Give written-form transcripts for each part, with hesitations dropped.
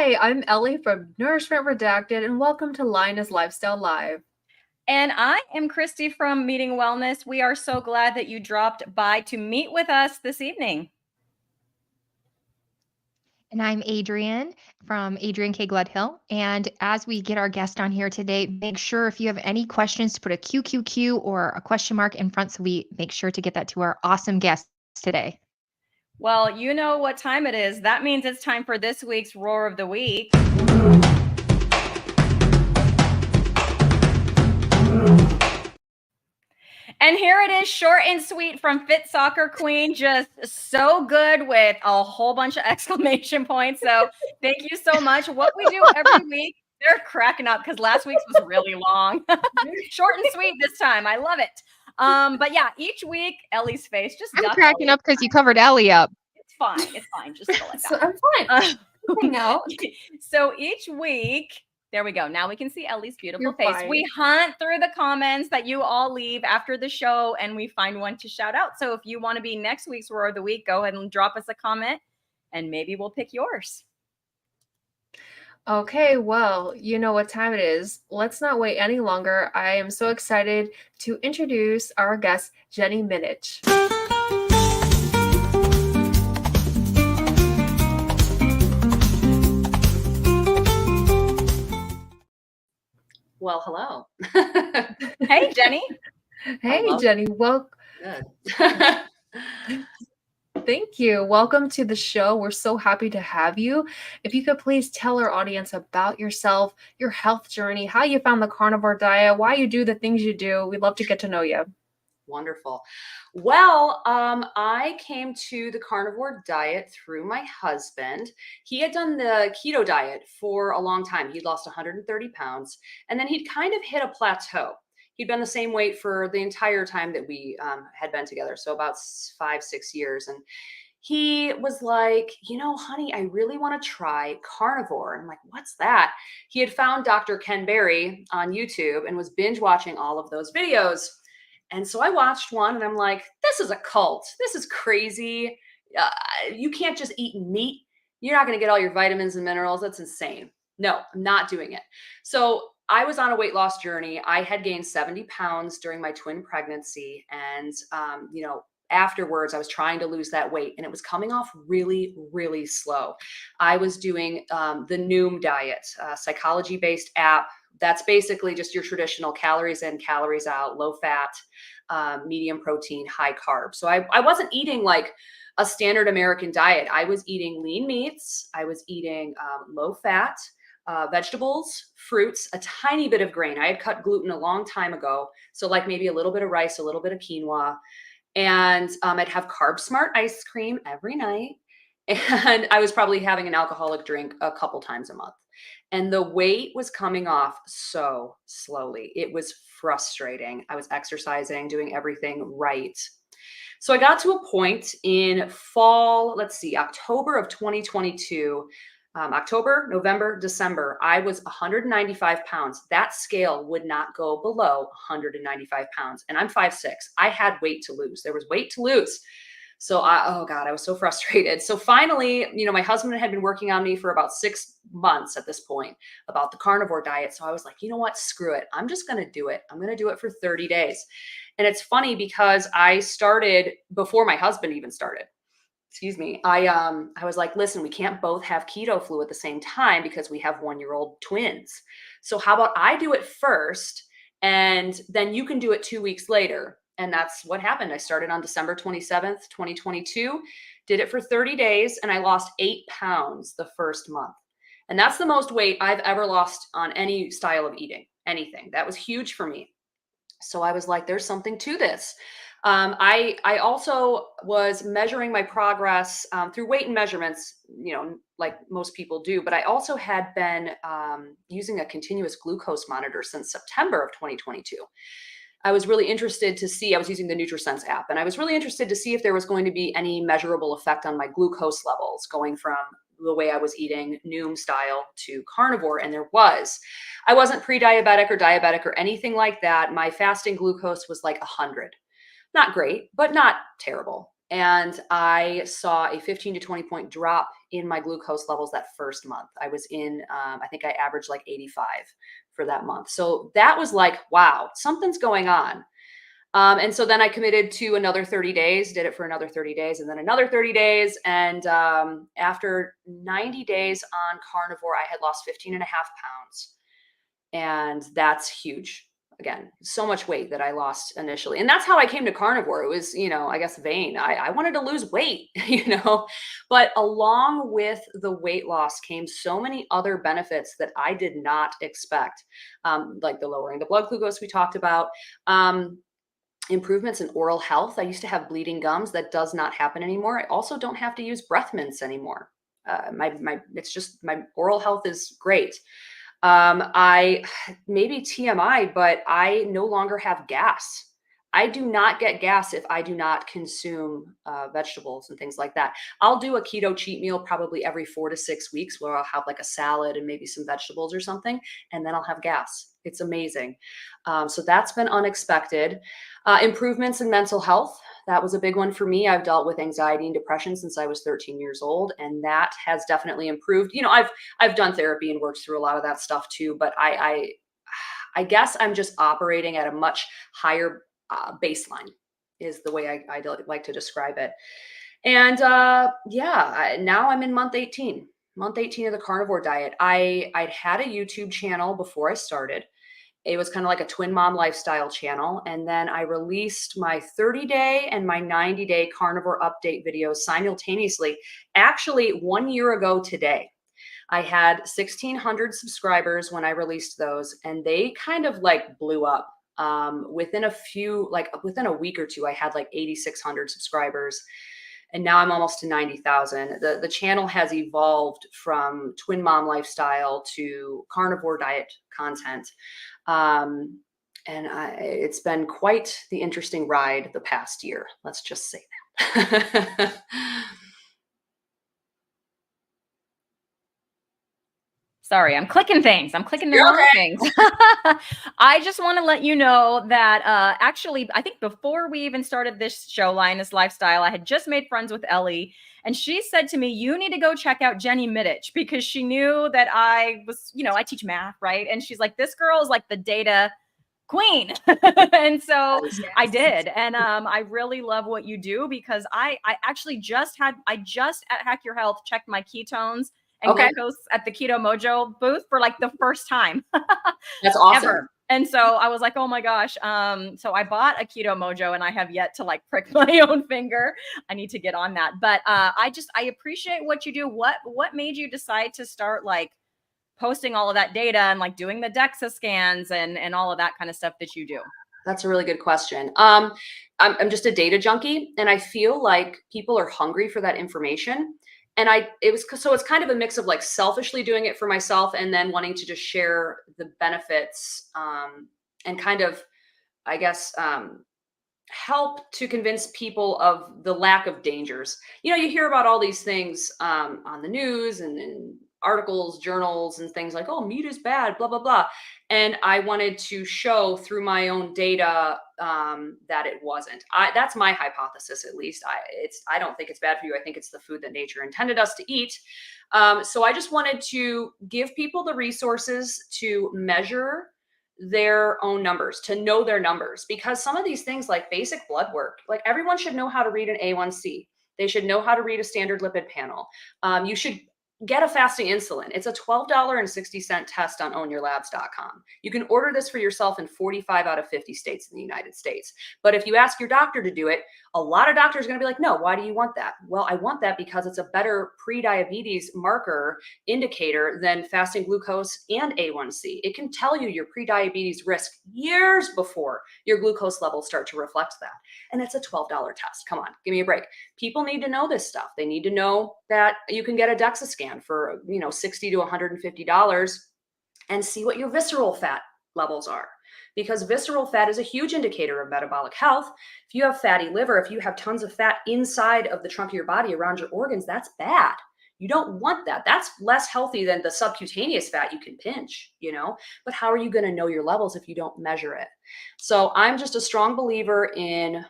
Hi, I'm Ellie from Nourishment Redacted, and welcome to Lioness Lifestyle Live. And I am Christy from Meeting Wellness. We are so glad that you dropped by to meet with us this evening. And I'm Adrienne from Adrienne K. Gledhill. And as we get our guest on here today, make sure if you have any questions to put a QQQ or a question mark in front so we make sure to get that to our awesome guests today. Well, you know what time it is. That means it's time for this week's Roar of the Week. And here it is, short and sweet from Fit Soccer Queen. Just so good with a whole bunch of exclamation points. So thank you so much. What we do every week, they're cracking up because last week's was really long. Short and sweet this time. I love it. But yeah, each week, Ellie's face just I'm cracking up because you covered Ellie up. It's fine. It's fine. Just go like that. I'm fine. Hang out. So each week, there we go. Now we can see Ellie's beautiful You're face. fine. We hunt through the comments that you all leave after the show and we find one to shout out. So if you want to be next week's Roar of the Week, go ahead and drop us a comment and maybe we'll pick yours. Okay, well, you know what time it is. Let's not wait any longer. I am so excited to introduce our guest, Jenny Mitich. Well, hello. Hey, Jenny. Hey, Jenny. Well, Good. thank you. Welcome to the show. We're so happy to have you. If you could please tell our audience about yourself, your health journey, how you found the carnivore diet, why you do the things you do. We'd love to get to know you. Wonderful. Well, I came to the carnivore diet through my husband. He had done the keto diet for a long time. He'd lost 130 pounds, and then he'd kind of hit a plateau. He'd been the same weight for the entire time that we had been together, so about 5-6 years. And he was like, honey, I really want to try carnivore. And I'm like, what's that? He had found Dr. Ken Berry on YouTube and was binge watching all of those videos. And so I watched one and I'm like, this is a cult. This is crazy. You can't just eat meat. You're not going to get all your vitamins and minerals. That's insane. No, I'm not doing it. So I was on a weight loss journey. I had gained 70 pounds during my twin pregnancy. And, afterwards, I was trying to lose that weight and it was coming off really, really slow. I was doing the Noom diet, psychology-based app. That's basically just your traditional calories in, calories out, low fat, medium protein, high carb. So I wasn't eating like a standard American diet. I was eating lean meats. I was eating low fat, vegetables, fruits, a tiny bit of grain. I had cut gluten a long time ago. So like maybe a little bit of rice, a little bit of quinoa. And I'd have Carb Smart ice cream every night. And I was probably having an alcoholic drink a couple times a month. And the weight was coming off so slowly. It was frustrating. I was exercising, doing everything right. So I got to a point in fall, October of 2022, October, November, December, I was 195 pounds. That scale would not go below 195 pounds. And I'm 5'6". I had weight to lose. There was weight to lose. So I was so frustrated. So finally, my husband had been working on me for about 6 months at this point about the carnivore diet. So I was like, you know what? Screw it. I'm just going to do it. I'm going to do it for 30 days. And it's funny because I started before my husband even started. Excuse me. I was like, listen, we can't both have keto flu at the same time because we have 1-year-old twins. So how about I do it first and then you can do it 2 weeks later. And that's what happened. I started on December 27th, 2022, did it for 30 days, and I lost 8 pounds the first month. And that's the most weight I've ever lost on any style of eating, anything. That was huge for me. So I was like, there's something to this. I also was measuring my progress through weight and measurements, like most people do, but I also had been using a continuous glucose monitor since September of 2022. I was really interested to see, I was using the NutriSense app, and I was really interested to see if there was going to be any measurable effect on my glucose levels going from the way I was eating Noom style to carnivore, and there was. I wasn't pre-diabetic or diabetic or anything like that. My fasting glucose was like 100. Not great, but not terrible. And I saw a 15 to 20 point drop in my glucose levels that first month. I was in, I think I averaged like 85 for that month. So that was like, wow, something's going on. And so then I committed to another 30 days, did it for another 30 days and then another 30 days. And after 90 days on carnivore, I had lost 15 and a half pounds. And that's huge. Again, so much weight that I lost initially. And that's how I came to carnivore. It was, I guess vain. I wanted to lose weight, but along with the weight loss came so many other benefits that I did not expect, like the lowering the blood glucose we talked about. Improvements in oral health. I used to have bleeding gums. That does not happen anymore. I also don't have to use breath mints anymore. It's just my oral health is great. I maybe TMI, but I no longer have gas. I do not get gas if I do not consume vegetables and things like that. I'll do a keto cheat meal probably every 4 to 6 weeks where I'll have like a salad and maybe some vegetables or something, and then I'll have gas. It's amazing. So that's been unexpected. Improvements in mental health. That was a big one for me. I've dealt with anxiety and depression since I was 13 years old, and that has definitely improved. I've done therapy and worked through a lot of that stuff too, but I guess I'm just operating at a much higher baseline is the way I like to describe it. And now I'm in month 18 of the carnivore diet. I'd had a YouTube channel before I started. It was kind of like a twin mom lifestyle channel. And then I released my 30-day and my 90-day carnivore update videos simultaneously, actually 1 year ago today. I had 1,600 subscribers when I released those, and they kind of like blew up. Within a week or two, I had like 8,600 subscribers. And now I'm almost to 90,000. The channel has evolved from twin mom lifestyle to carnivore diet content. It's been quite the interesting ride the past year. Let's just say that. Sorry, I'm clicking things. I'm clicking the You're wrong okay. things. I just want to let you know that actually, I think before we even started this show, Lioness Lifestyle, I had just made friends with Ellie. And she said to me, you need to go check out Jenny Mitich, because she knew that I was, I teach math, right? And she's like, this girl is like the data queen. And so I did. And I really love what you do, because I actually just at Hack Your Health checked my ketones and glucose at the Keto Mojo booth for like the first time. That's awesome. Ever. And so I was like, oh my gosh. So I bought a Keto Mojo and I have yet to like prick my own finger. I need to get on that. But I appreciate what you do. What made you decide to start like posting all of that data and like doing the DEXA scans and all of that kind of stuff that you do? That's a really good question. I'm just a data junkie, and I feel like people are hungry for that information. And it's kind of a mix of like selfishly doing it for myself and then wanting to just share the benefits, and kind of, I guess, help to convince people of the lack of dangers. You hear about all these things on the news and articles, journals, and things like, oh, meat is bad, blah, blah, blah. And I wanted to show through my own data that it wasn't. That's my hypothesis, at least. I don't think it's bad for you. I think it's the food that nature intended us to eat. So I just wanted to give people the resources to measure their own numbers, to know their numbers, because some of these things like basic blood work, like everyone should know how to read an A1C. They should know how to read a standard lipid panel. You should get a fasting insulin. It's a $12.60 test on ownyourlabs.com. You can order this for yourself in 45 out of 50 states in the United States. But if you ask your doctor to do it, a lot of doctors are going to be like, no, why do you want that? Well, I want that because it's a better pre-diabetes marker indicator than fasting glucose and A1C. It can tell you your pre-diabetes risk years before your glucose levels start to reflect that. And it's a $12 test. Come on, give me a break. People need to know this stuff. They need to know that you can get a DEXA scan for, $60 to $150 and see what your visceral fat levels are. Because visceral fat is a huge indicator of metabolic health. If you have fatty liver, if you have tons of fat inside of the trunk of your body around your organs, that's bad. You don't want that. That's less healthy than the subcutaneous fat you can pinch, but how are you going to know your levels if you don't measure it? So I'm just a strong believer in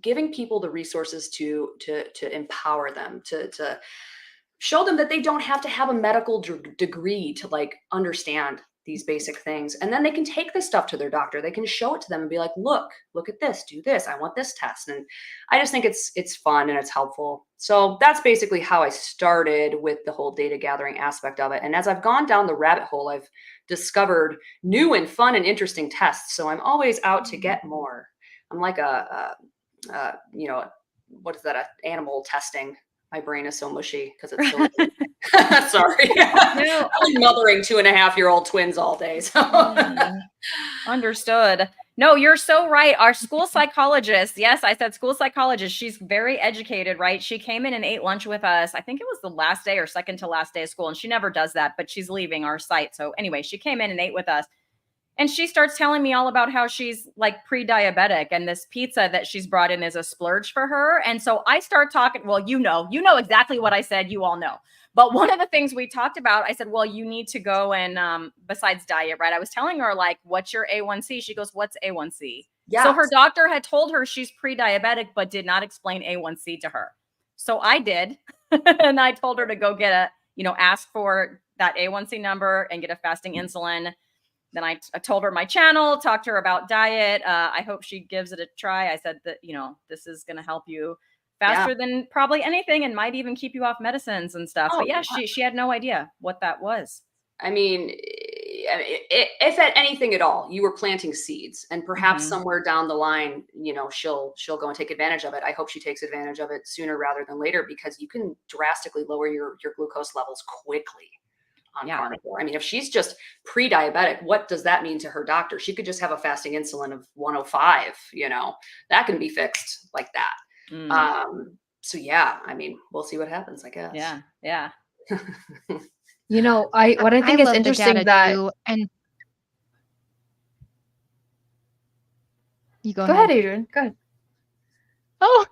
giving people the resources to empower them, to show them that they don't have to have a medical degree to like understand these basic things. And then they can take this stuff to their doctor. They can show it to them and be like, look at this, do this. I want this test. And I just think it's fun and it's helpful. So that's basically how I started with the whole data gathering aspect of it. And as I've gone down the rabbit hole, I've discovered new and fun and interesting tests. So I'm always out to get more. I'm like you know, what is that? Animal testing. My brain is so mushy because it's so sorry. No. I'm mothering 2.5-year-old twins all day. So Understood. No, you're so right. Our school psychologist, yes, I said school psychologist. She's very educated, right? She came in and ate lunch with us. I think it was the last day or second to last day of school. And she never does that, but she's leaving our site. So anyway, she came in and ate with us. And she starts telling me all about how she's like pre-diabetic and this pizza that she's brought in is a splurge for her. And so I start talking, well, you know exactly what I said. You all know. But one of the things we talked about, I said, well, you need to go and besides diet, right? I was telling her like, what's your A1C? She goes, what's A1C? yeah. So her doctor had told her she's pre-diabetic, but did not explain A1C to her. So I did. And I told her to go get ask for that A1C number and get a fasting insulin. Then I told her my channel, talked to her about diet. I hope she gives it a try. I said that, this is going to help you faster than probably anything and might even keep you off medicines and stuff. But yeah, she had no idea what that was. I mean, if at anything at all, you were planting seeds and perhaps somewhere down the line, she'll go and take advantage of it. I hope she takes advantage of it sooner rather than later, because you can drastically lower your glucose levels quickly on carnivore. I mean, if she's just pre-diabetic, what does that mean to her doctor? She could just have a fasting insulin of 105, that can be fixed like that. So yeah, I mean, we'll see what happens, I guess. Yeah. What I think is interesting that too, and you go ahead, Adrian. Go ahead. Oh,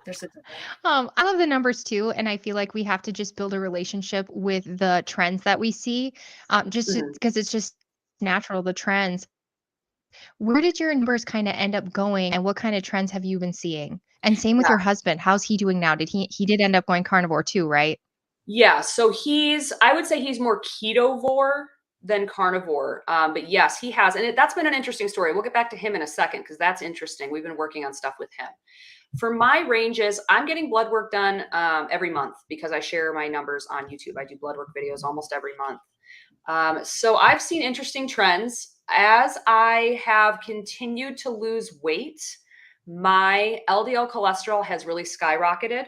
I love the numbers too, and I feel like we have to just build a relationship with the trends that we see, because it's just natural, the trends. Where did your numbers kind of end up going, and what kind of trends have you been seeing? And same with your husband. How's he doing now? He did end up going carnivore too, right? Yeah, so I would say he's more ketovore than carnivore. But yes, he has, and that's been an interesting story. We'll get back to him in a second because that's interesting. We've been working on stuff with him. For my ranges, I'm getting blood work done every month because I share my numbers on YouTube. I do blood work videos almost every month. So I've seen interesting trends. As I have continued to lose weight, my LDL cholesterol has really skyrocketed.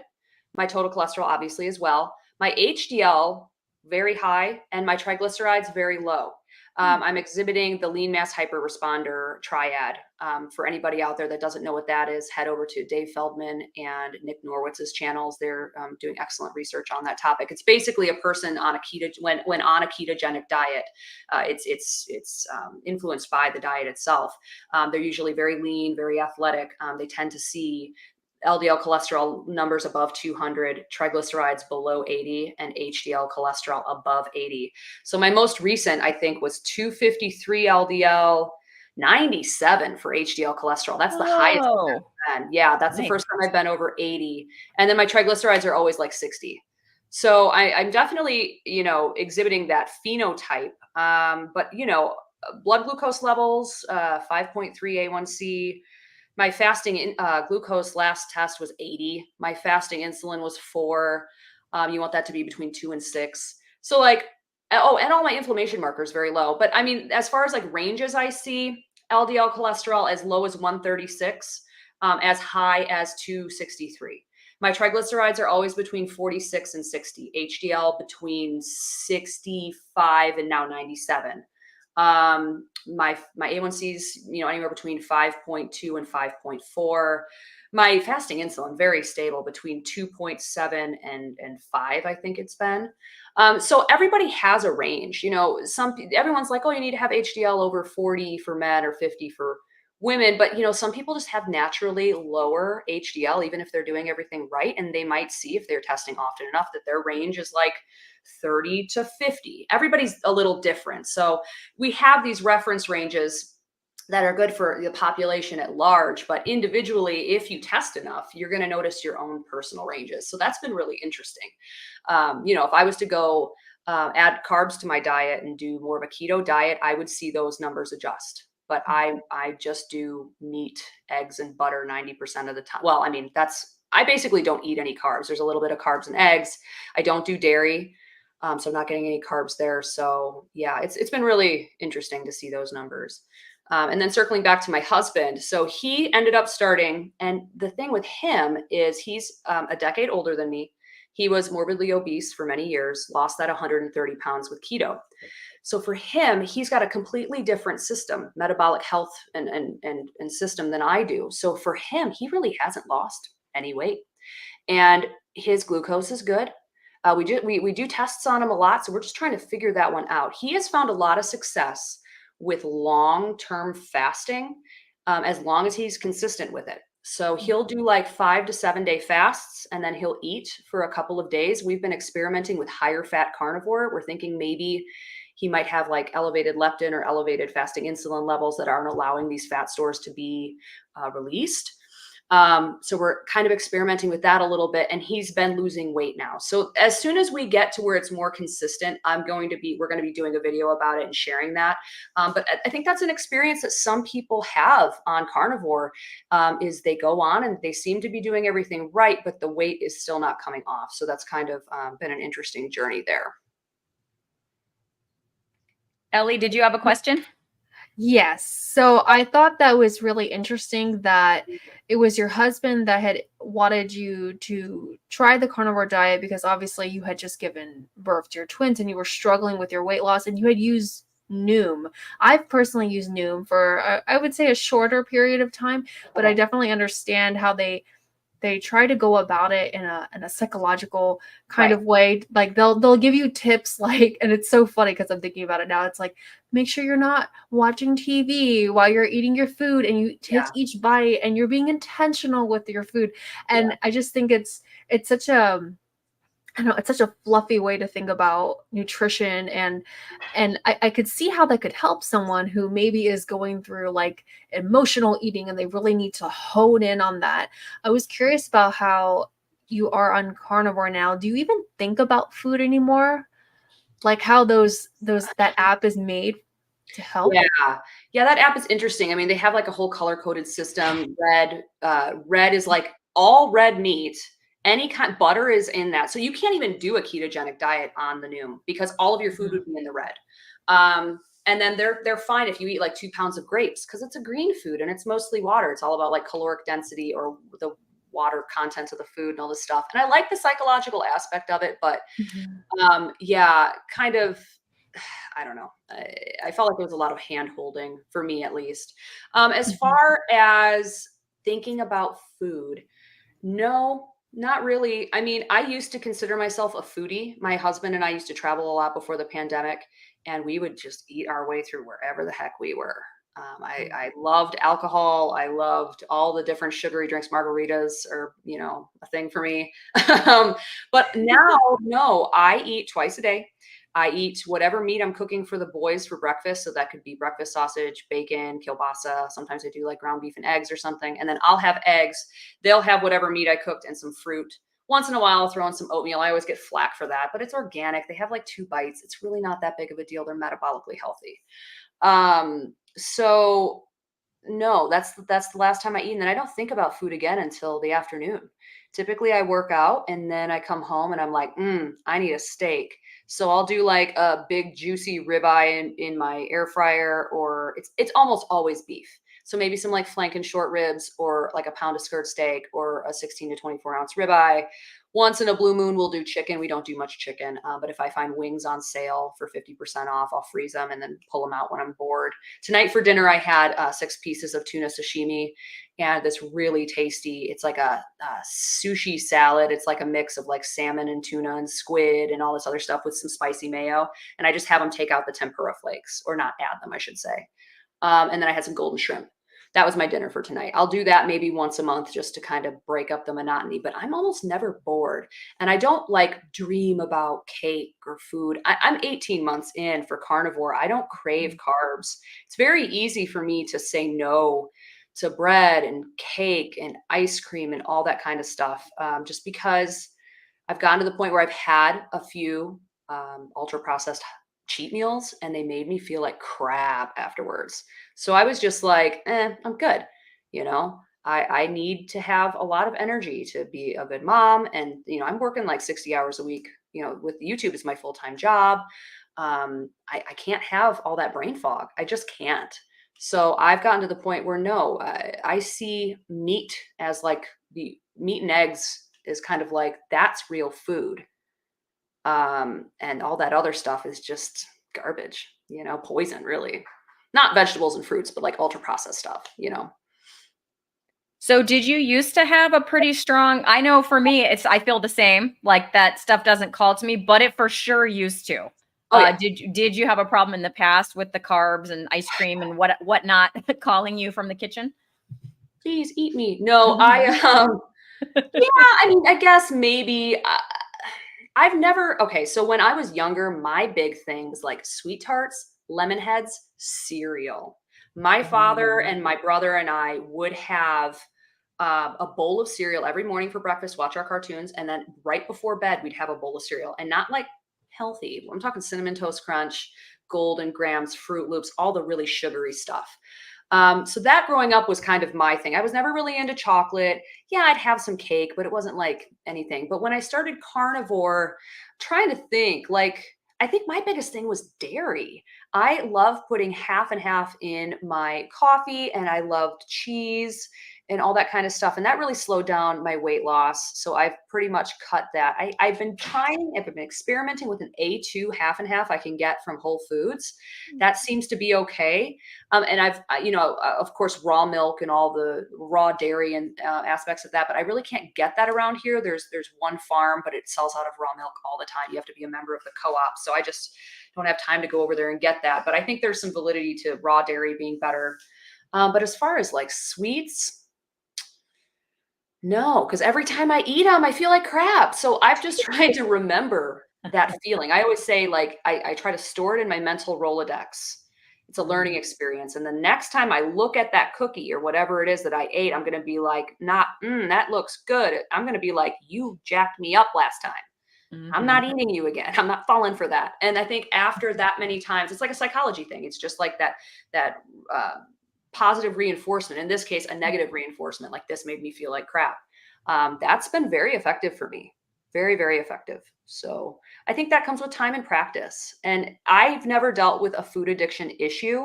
My total cholesterol, obviously, as well. My HDL, very high, and my triglycerides, very low. I'm exhibiting the lean mass hyperresponder triad. For anybody out there that doesn't know what that is, head over to Dave Feldman and Nick Norwitz's channels. They're doing excellent research on that topic. It's basically a person on a when on a ketogenic diet. It's influenced by the diet itself. They're usually very lean, very athletic. They tend to see LDL cholesterol numbers above 200, triglycerides below 80, and HDL cholesterol above 80. So my most recent, I think, was 253 LDL, 97 for HDL cholesterol. That's the highest I've been. Yeah, that's the first time I've been over 80. And then my triglycerides are always like 60. So I'm definitely, exhibiting that phenotype. But, blood glucose levels, 5.3 A1C. My fasting glucose last test was 80. My fasting insulin was 4. You want that to be between 2 and 6. So and all my inflammation markers very low. But I mean, as far as like ranges, I see LDL cholesterol as low as 136, as high as 263. My triglycerides are always between 46 and 60. HDL between 65 and now 97. My A1Cs, anywhere between 5.2 and 5.4. My fasting insulin, very stable between 2.7 and 5, I think it's been. So everybody has a range, everyone's like, oh, you need to have HDL over 40 for men or 50 for women. But, some people just have naturally lower HDL, even if they're doing everything right. And they might see, if they're testing often enough, that their range is like 30 to 50. Everybody's a little different. So we have these reference ranges that are good for the population at large. But individually, if you test enough, you're going to notice your own personal ranges. So that's been really interesting. If I was to go add carbs to my diet and do more of a keto diet, I would see those numbers adjust. But I just do meat, eggs, and butter 90% of the time. Well, I mean, I basically don't eat any carbs. There's a little bit of carbs and eggs. I don't do dairy. So I'm not getting any carbs there. So yeah, it's been really interesting to see those numbers. And then circling back to my husband. So he ended up starting, and the thing with him is he's a decade older than me. He was morbidly obese for many years, lost that 130 pounds with keto. So for him, he's got a completely different system, metabolic health and system than I do. So for him, he really hasn't lost any weight, and his glucose is good. We do tests on him a lot, so we're just trying to figure that one out. He has found a lot of success with long-term fasting, as long as he's consistent with it. So he'll do like 5 to 7 day fasts, and then he'll eat for a couple of days. We've been experimenting with higher fat carnivore. We're thinking maybe he might have like elevated leptin or elevated fasting insulin levels that aren't allowing these fat stores to be released. So we're kind of experimenting with that a little bit, and he's been losing weight now. So as soon as we get to where it's more consistent, we're going to be doing a video about it and sharing that. But I think that's an experience that some people have on carnivore, is they go on and they seem to be doing everything right, but the weight is still not coming off. So that's kind of been an interesting journey there. Ellie, did you have a question? Yes. So I thought that was really interesting that it was your husband that had wanted you to try the carnivore diet because obviously you had just given birth to your twins and you were struggling with your weight loss and you had used Noom. I've personally used Noom for, I would say, a shorter period of time, but I definitely understand how they try to go about it in a psychological kind of way. Like they'll give you tips like, and it's so funny because I'm thinking about it now. It's like, make sure you're not watching TV while you're eating your food and you take each bite and you're being intentional with your food. And I just think it's such a, I don't know, it's such a fluffy way to think about nutrition, and I could see how that could help someone who maybe is going through like emotional eating and they really need to hone in on that. I was curious about how you are on carnivore now. Do you even think about food anymore? Like how that app is made to help? Yeah, that app is interesting. I mean, they have like a whole color-coded system. Red is like all red meat. Any kind butter is in that. So you can't even do a ketogenic diet on the Noom because all of your food would be in the red. And then they're fine if you eat like 2 pounds of grapes because it's a green food and it's mostly water. It's all about like caloric density or the water content of the food and all this stuff. And I like the psychological aspect of it, but kind of, I don't know. I felt like there was a lot of hand holding for me, at least. As far as thinking about food, no, not really. I mean, I used to consider myself a foodie. My husband and I used to travel a lot before the pandemic, and we would just eat our way through wherever the heck we were. I loved alcohol. I loved all the different sugary drinks. Margaritas are, a thing for me. But now, no, I eat twice a day. I eat whatever meat I'm cooking for the boys for breakfast. So that could be breakfast sausage, bacon, kielbasa. Sometimes I do like ground beef and eggs or something. And then I'll have eggs. They'll have whatever meat I cooked and some fruit. Once in a while, I'll throw in some oatmeal. I always get flack for that, but it's organic. They have like 2 bites. It's really not that big of a deal. They're metabolically healthy. So no, that's the last time I eat. And then I don't think about food again until the afternoon. Typically I work out and then I come home and I'm like, I need a steak. So I'll do like a big juicy ribeye in my air fryer, or it's almost always beef. So maybe some like flank and short ribs, or like a pound of skirt steak, or a 16 to 24 ounce ribeye. Once in a blue moon, we'll do chicken. We don't do much chicken, but if I find wings on sale for 50% off, I'll freeze them and then pull them out when I'm bored. Tonight for dinner, I had 6 pieces of tuna sashimi and this really tasty, it's like a sushi salad. It's like a mix of like salmon and tuna and squid and all this other stuff with some spicy mayo. And I just have them take out the tempura flakes, or not add them, I should say. And then I had some golden shrimp. that was my dinner for tonight. I'll do that maybe once a month just to kind of break up the monotony, but I'm almost never bored. And I don't like dream about cake or food. I'm 18 months in for carnivore. I don't crave carbs. It's very easy for me to say no to bread and cake and ice cream and all that kind of stuff, just because I've gotten to the point where I've had a few ultra processed cheat meals and they made me feel like crap afterwards. So I was just like, I'm good. You know, I need to have a lot of energy to be a good mom. And, I'm working like 60 hours a week, with YouTube is my full-time job. I can't have all that brain fog. I just can't. So I've gotten to the point where no, I see meat as like the meat and eggs is kind of like that's real food. And all that other stuff is just garbage, poison, really. Not vegetables and fruits, but like ultra processed stuff. So did you used to have a pretty strong, I know for me, I feel the same, like that stuff doesn't call to me, but it for sure used to. Oh, yeah. Did you have a problem in the past with the carbs and ice cream and whatnot calling you from the kitchen? Please eat me. No, yeah, I mean, I guess maybe I've never, okay. So when I was younger, my big thing was like sweet tarts, lemon heads, cereal. My father and my brother and I would have a bowl of cereal every morning for breakfast, watch our cartoons. And then right before bed, we'd have a bowl of cereal, and not like healthy. I'm talking Cinnamon Toast Crunch, Golden Grams, Fruit Loops, all the really sugary stuff. So that growing up was kind of my thing. I was never really into chocolate. Yeah, I'd have some cake, but it wasn't like anything. But when I started carnivore, trying to think, like, I think my biggest thing was dairy. I love putting half and half in my coffee, and I loved cheese and all that kind of stuff. And that really slowed down my weight loss. So I've pretty much cut that. I've been experimenting with an A2 half and half I can get from Whole Foods. That seems to be okay. And I've, of course, raw milk and all the raw dairy and aspects of that, but I really can't get that around here. There's one farm, but it sells out of raw milk all the time. You have to be a member of the co-op. So I just don't have time to go over there and get that. But I think there's some validity to raw dairy being better. But as far as like sweets, no, because every time I eat them, I feel like crap. So I've just tried to remember that feeling. I always say, like, I try to store it in my mental Rolodex. It's a learning experience. And the next time I look at that cookie or whatever it is that I ate, I'm going to be like, that looks good. I'm going to be like, you jacked me up last time. I'm not eating you again. I'm not falling for that. And I think after that many times, it's like a psychology thing. It's just like that positive reinforcement. In this case, a negative reinforcement, like this made me feel like crap. That's been very effective for me. Very, very effective. So I think that comes with time and practice. And I've never dealt with a food addiction issue,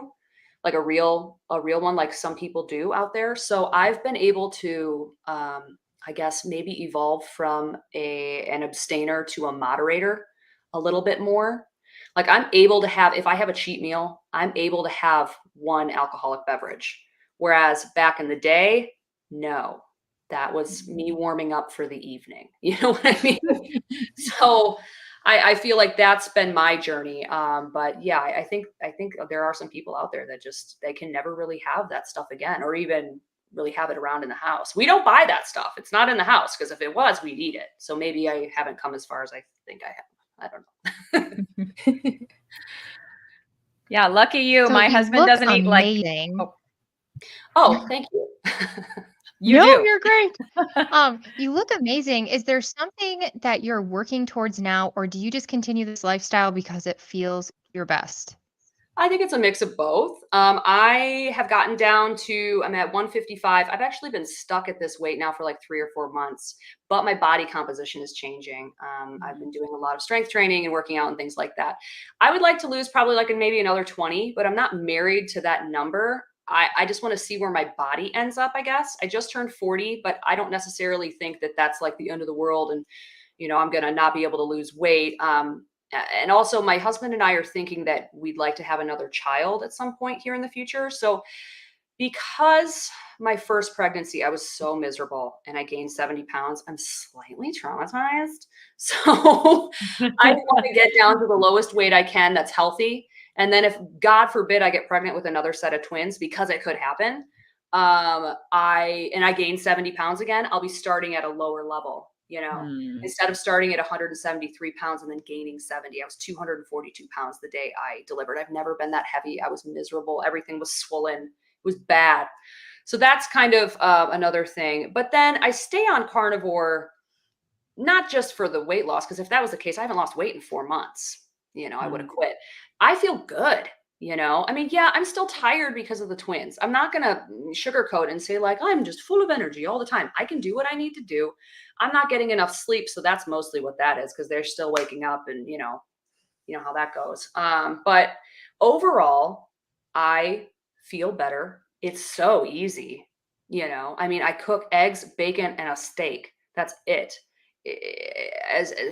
like a real one, like some people do out there. So I've been able to, I guess, maybe evolve from an abstainer to a moderator a little bit more. Like I'm able to have, if I have a cheat meal, I'm able to have one alcoholic beverage. Whereas back in the day, no, that was me warming up for the evening. You know what I mean? So I feel like that's been my journey. But yeah, I think there are some people out there that they can never really have that stuff again, or even really have it around in the house. We don't buy that stuff. It's not in the house, because if it was, we'd eat it. So maybe I haven't come as far as I think I have. I don't know. Yeah, lucky you. So My you husband look doesn't eat like. amazing. Oh, thank you. You No, do. you're great. You look amazing. Is there something that you're working towards now, or do you just continue this lifestyle because it feels your best? I think it's a mix of both. I have gotten down to, I'm at 155. I've actually been stuck at this weight now for like 3 or 4 months, but my body composition is changing. I've been doing a lot of strength training and working out and things like that. I would like to lose probably like maybe another 20, but I'm not married to that number. I just want to see where my body ends up, I guess. I just turned 40, but I don't necessarily think that that's like the end of the world. And, I'm going to not be able to lose weight. And also my husband and I are thinking that we'd like to have another child at some point here in the future. So because my first pregnancy, I was so miserable and I gained 70 pounds, I'm slightly traumatized. So I want to get down to the lowest weight I can that's healthy. And then if God forbid I get pregnant with another set of twins, because it could happen, I gained 70 pounds again, I'll be starting at a lower level, instead of starting at 173 pounds and then gaining 70. I was 242 pounds the day I delivered. I've never been that heavy. I was miserable. Everything was swollen. It was bad. So that's kind of another thing. But then I stay on carnivore, not just for the weight loss, because if that was the case, I haven't lost weight in 4 months. I would have quit. I feel good. I mean, yeah, I'm still tired because of the twins. I'm not going to sugarcoat and say like, I'm just full of energy all the time. I can do what I need to do. I'm not getting enough sleep. So that's mostly what that is, because they're still waking up and you know how that goes. But overall, I feel better. It's so easy. I mean, I cook eggs, bacon, and a steak. That's it.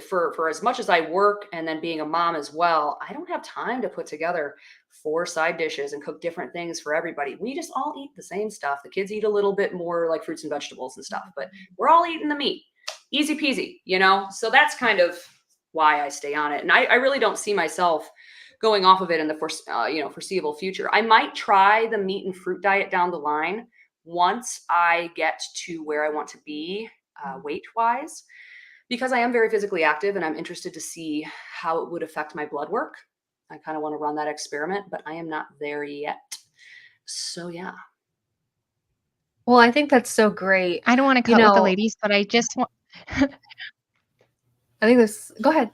For as much as I work and then being a mom as well, I don't have time to put together 4 side dishes and cook different things for everybody. We just all eat the same stuff. The kids eat a little bit more like fruits and vegetables and stuff, but we're all eating the meat. Easy peasy, So that's kind of why I stay on it. And I really don't see myself going off of it in the foreseeable future. I might try the meat and fruit diet down the line once I get to where I want to be weight-wise, because I am very physically active and I'm interested to see how it would affect my blood work. I kind of want to run that experiment, but I am not there yet. So yeah. Well, I think that's so great. I don't want to cut with the ladies, but I just want. I think this. Go ahead.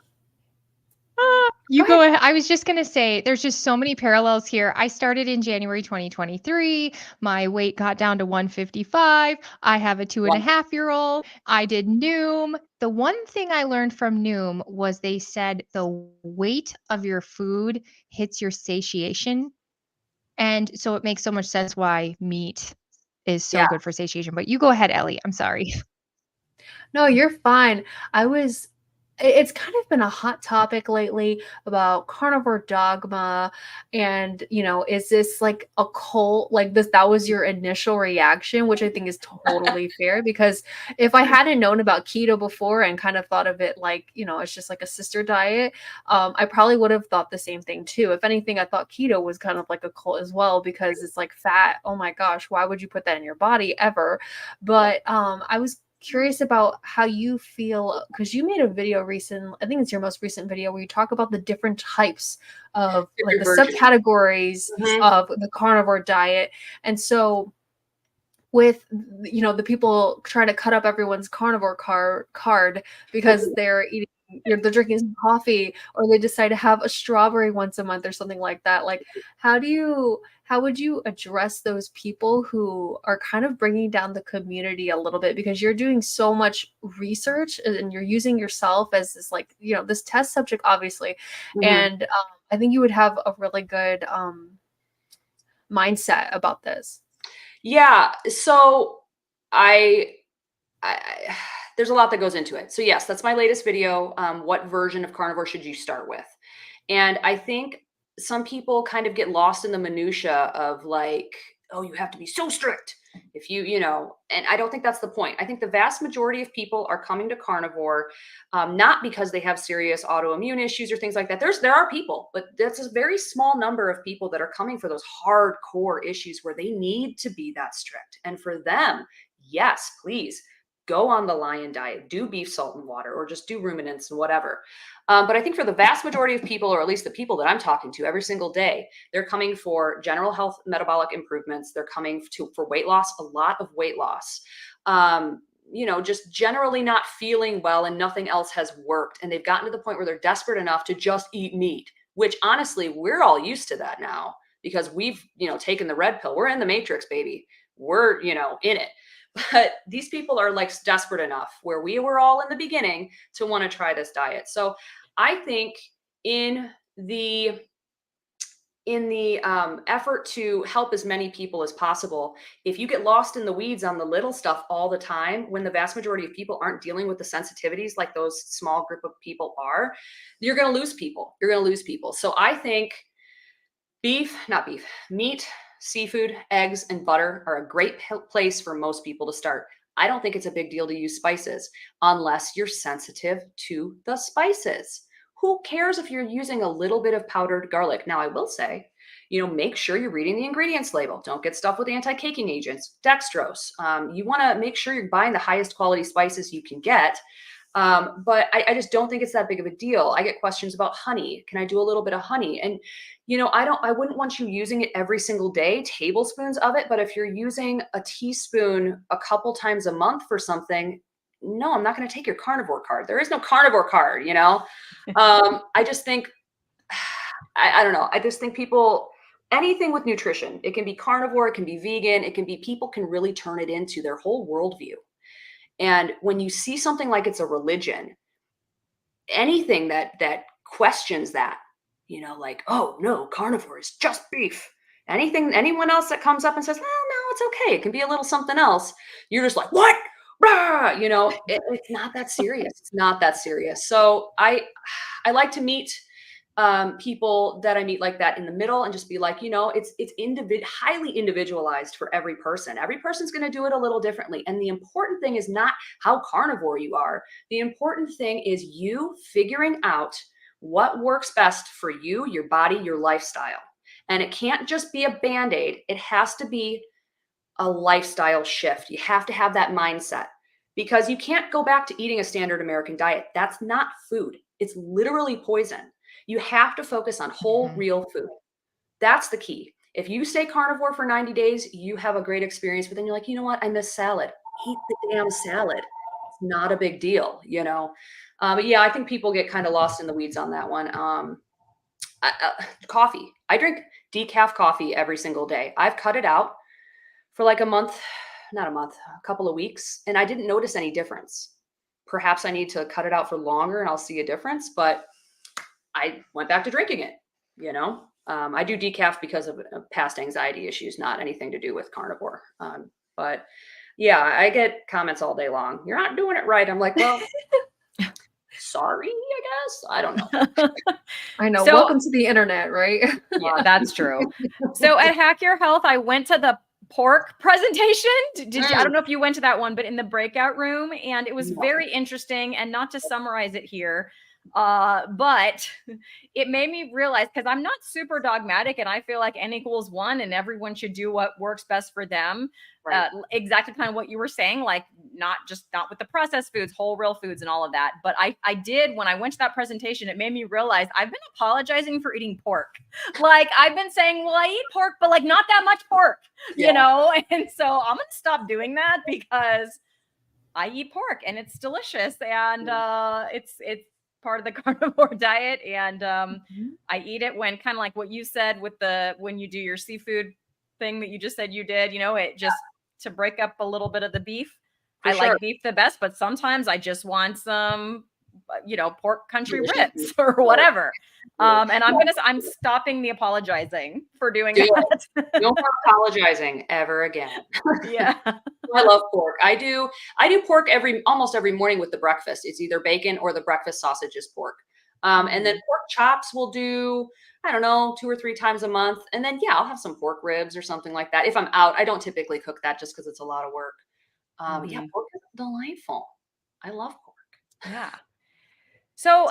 You go ahead. I was just going to say, there's just so many parallels here. I started in January 2023. My weight got down to 155. I have a 2.5-year-old. I did Noom. The one thing I learned from Noom was they said the weight of your food hits your satiation. And so it makes so much sense why meat is so good for satiation. But you go ahead, Ellie. I'm sorry. No, you're fine. It's kind of been a hot topic lately about carnivore dogma. And, is this like a cult? Like that was your initial reaction, which I think is totally fair, because if I hadn't known about keto before and kind of thought of it like, it's just like a sister diet, I probably would have thought the same thing too. If anything, I thought keto was kind of like a cult as well, because it's like fat. Oh my gosh, why would you put that in your body ever? But I was curious about how you feel, because you made a video I think it's your most recent video, where you talk about the different types of like the subcategories of the carnivore diet. And so with the people trying to cut up everyone's carnivore card because they're drinking some coffee, or they decide to have a strawberry once a month or something like that. Like, how would you address those people who are kind of bringing down the community a little bit, because you're doing so much research and you're using yourself as this like, this test subject, obviously. And I think you would have a really good mindset about this. Yeah. So I there's a lot that goes into it. So yes, that's my latest video. What version of carnivore should you start with? And I think some people kind of get lost in the minutia of like, oh, you have to be so strict if and I don't think that's the point. I think the vast majority of people are coming to carnivore not because they have serious autoimmune issues or things like that. There are people, but that's a very small number of people that are coming for those hardcore issues where they need to be that strict. And for them, yes, please go on the Lion diet, do beef, salt, and water, or just do ruminants and whatever. But I think for the vast majority of people, or at least the people that I'm talking to every single day, they're coming for general health, metabolic improvements. They're coming for weight loss, a lot of weight loss. Just generally not feeling well and nothing else has worked. And they've gotten to the point where they're desperate enough to just eat meat, which honestly, we're all used to that now because we've, taken the red pill. We're in the matrix, baby. We're, in it. But these people are like desperate enough where we were all in the beginning to want to try this diet. So I think in the effort to help as many people as possible, if you get lost in the weeds on the little stuff all the time, when the vast majority of people aren't dealing with the sensitivities like those small group of people are, you're going to lose people. So I think meat, seafood, eggs, and butter are a great place for most people to start. I don't think it's a big deal to use spices unless you're sensitive to the spices. Who cares if you're using a little bit of powdered garlic? Now, I will say, make sure you're reading the ingredients label. Don't get stuff with anti-caking agents, dextrose. You want to make sure you're buying the highest quality spices you can get. But I just don't think it's that big of a deal. I get questions about honey. Can I do a little bit of honey? And, I wouldn't want you using it every single day, tablespoons of it. But if you're using a teaspoon a couple times a month for something, no, I'm not going to take your carnivore card. There is no carnivore card, I just think, I don't know. I just think anything with nutrition, it can be carnivore, it can be vegan, people can really turn it into their whole worldview. And when you see something like it's a religion, anything that questions that, like, oh no, carnivore is just beef. Anyone else that comes up and says, well, no, it's okay, it can be a little something else, you're just like, what? Rah! It's not that serious. It's not that serious. So I like to meet people that I meet like that in the middle and just be like, it's highly individualized for every person. Every person's going to do it a little differently. And the important thing is not how carnivore you are. The important thing is you figuring out what works best for you, your body, your lifestyle. And it can't just be a Band-Aid. It has to be a lifestyle shift. You have to have that mindset, because you can't go back to eating a standard American diet. That's not food. It's literally poison. You have to focus on whole, real food. That's the key. If you stay carnivore for 90 days, you have a great experience, but then you're like, you know what? I miss salad. Eat the damn salad. It's not a big deal, But yeah, I think people get kind of lost in the weeds on that one. Coffee. I drink decaf coffee every single day. I've cut it out for like a couple of weeks, and I didn't notice any difference. Perhaps I need to cut it out for longer and I'll see a difference, but I went back to drinking it, I do decaf because of past anxiety issues, not anything to do with carnivore. But yeah, I get comments all day long. You're not doing it right. I'm like, well, sorry, I guess. I don't know. I know. So, welcome to the internet, right? Yeah, that's true. So at Hack Your Health, I went to the pork presentation. Did you? I don't know if you went to that one, but in the breakout room, and it was very interesting. And not to summarize it here, but it made me realize, because I'm not super dogmatic and I feel like N=1 and everyone should do what works best for them. Right. Exactly kind of what you were saying, like not with the processed foods, whole real foods and all of that. But I did, when I went to that presentation, it made me realize I've been apologizing for eating pork. Like I've been saying, well, I eat pork, but like not that much pork, And so I'm going to stop doing that, because I eat pork and it's delicious, and it's part of the carnivore diet. And I eat it when, kind of like what you said with when you do your seafood thing that you just said you did, it just to break up a little bit of the beef. I like beef the best, but sometimes I just want some, pork country ribs or whatever. And I'm stopping the apologizing for doing that. No more apologizing ever again. Yeah. I love pork. I do pork almost every morning with the breakfast. It's either bacon or the breakfast sausage is pork. And then pork chops we'll do, I don't know, 2 or 3 times a month. And then, I'll have some pork ribs or something like that. If I'm out, I don't typically cook that just because it's a lot of work. Yeah, pork is delightful. I love pork. Yeah. So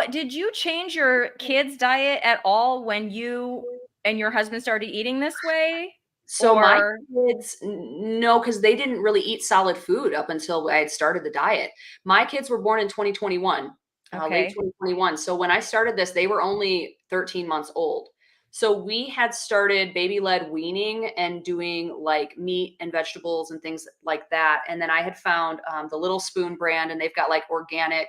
did you change your kids' diet at all when you and your husband started eating this way? So my kids, no, because they didn't really eat solid food up until I had started the diet. My kids were born in 2021, late 2021. So when I started this, they were only 13 months old. So we had started baby-led weaning and doing like meat and vegetables and things like that. And then I had found the Little Spoon brand, and they've got like organic,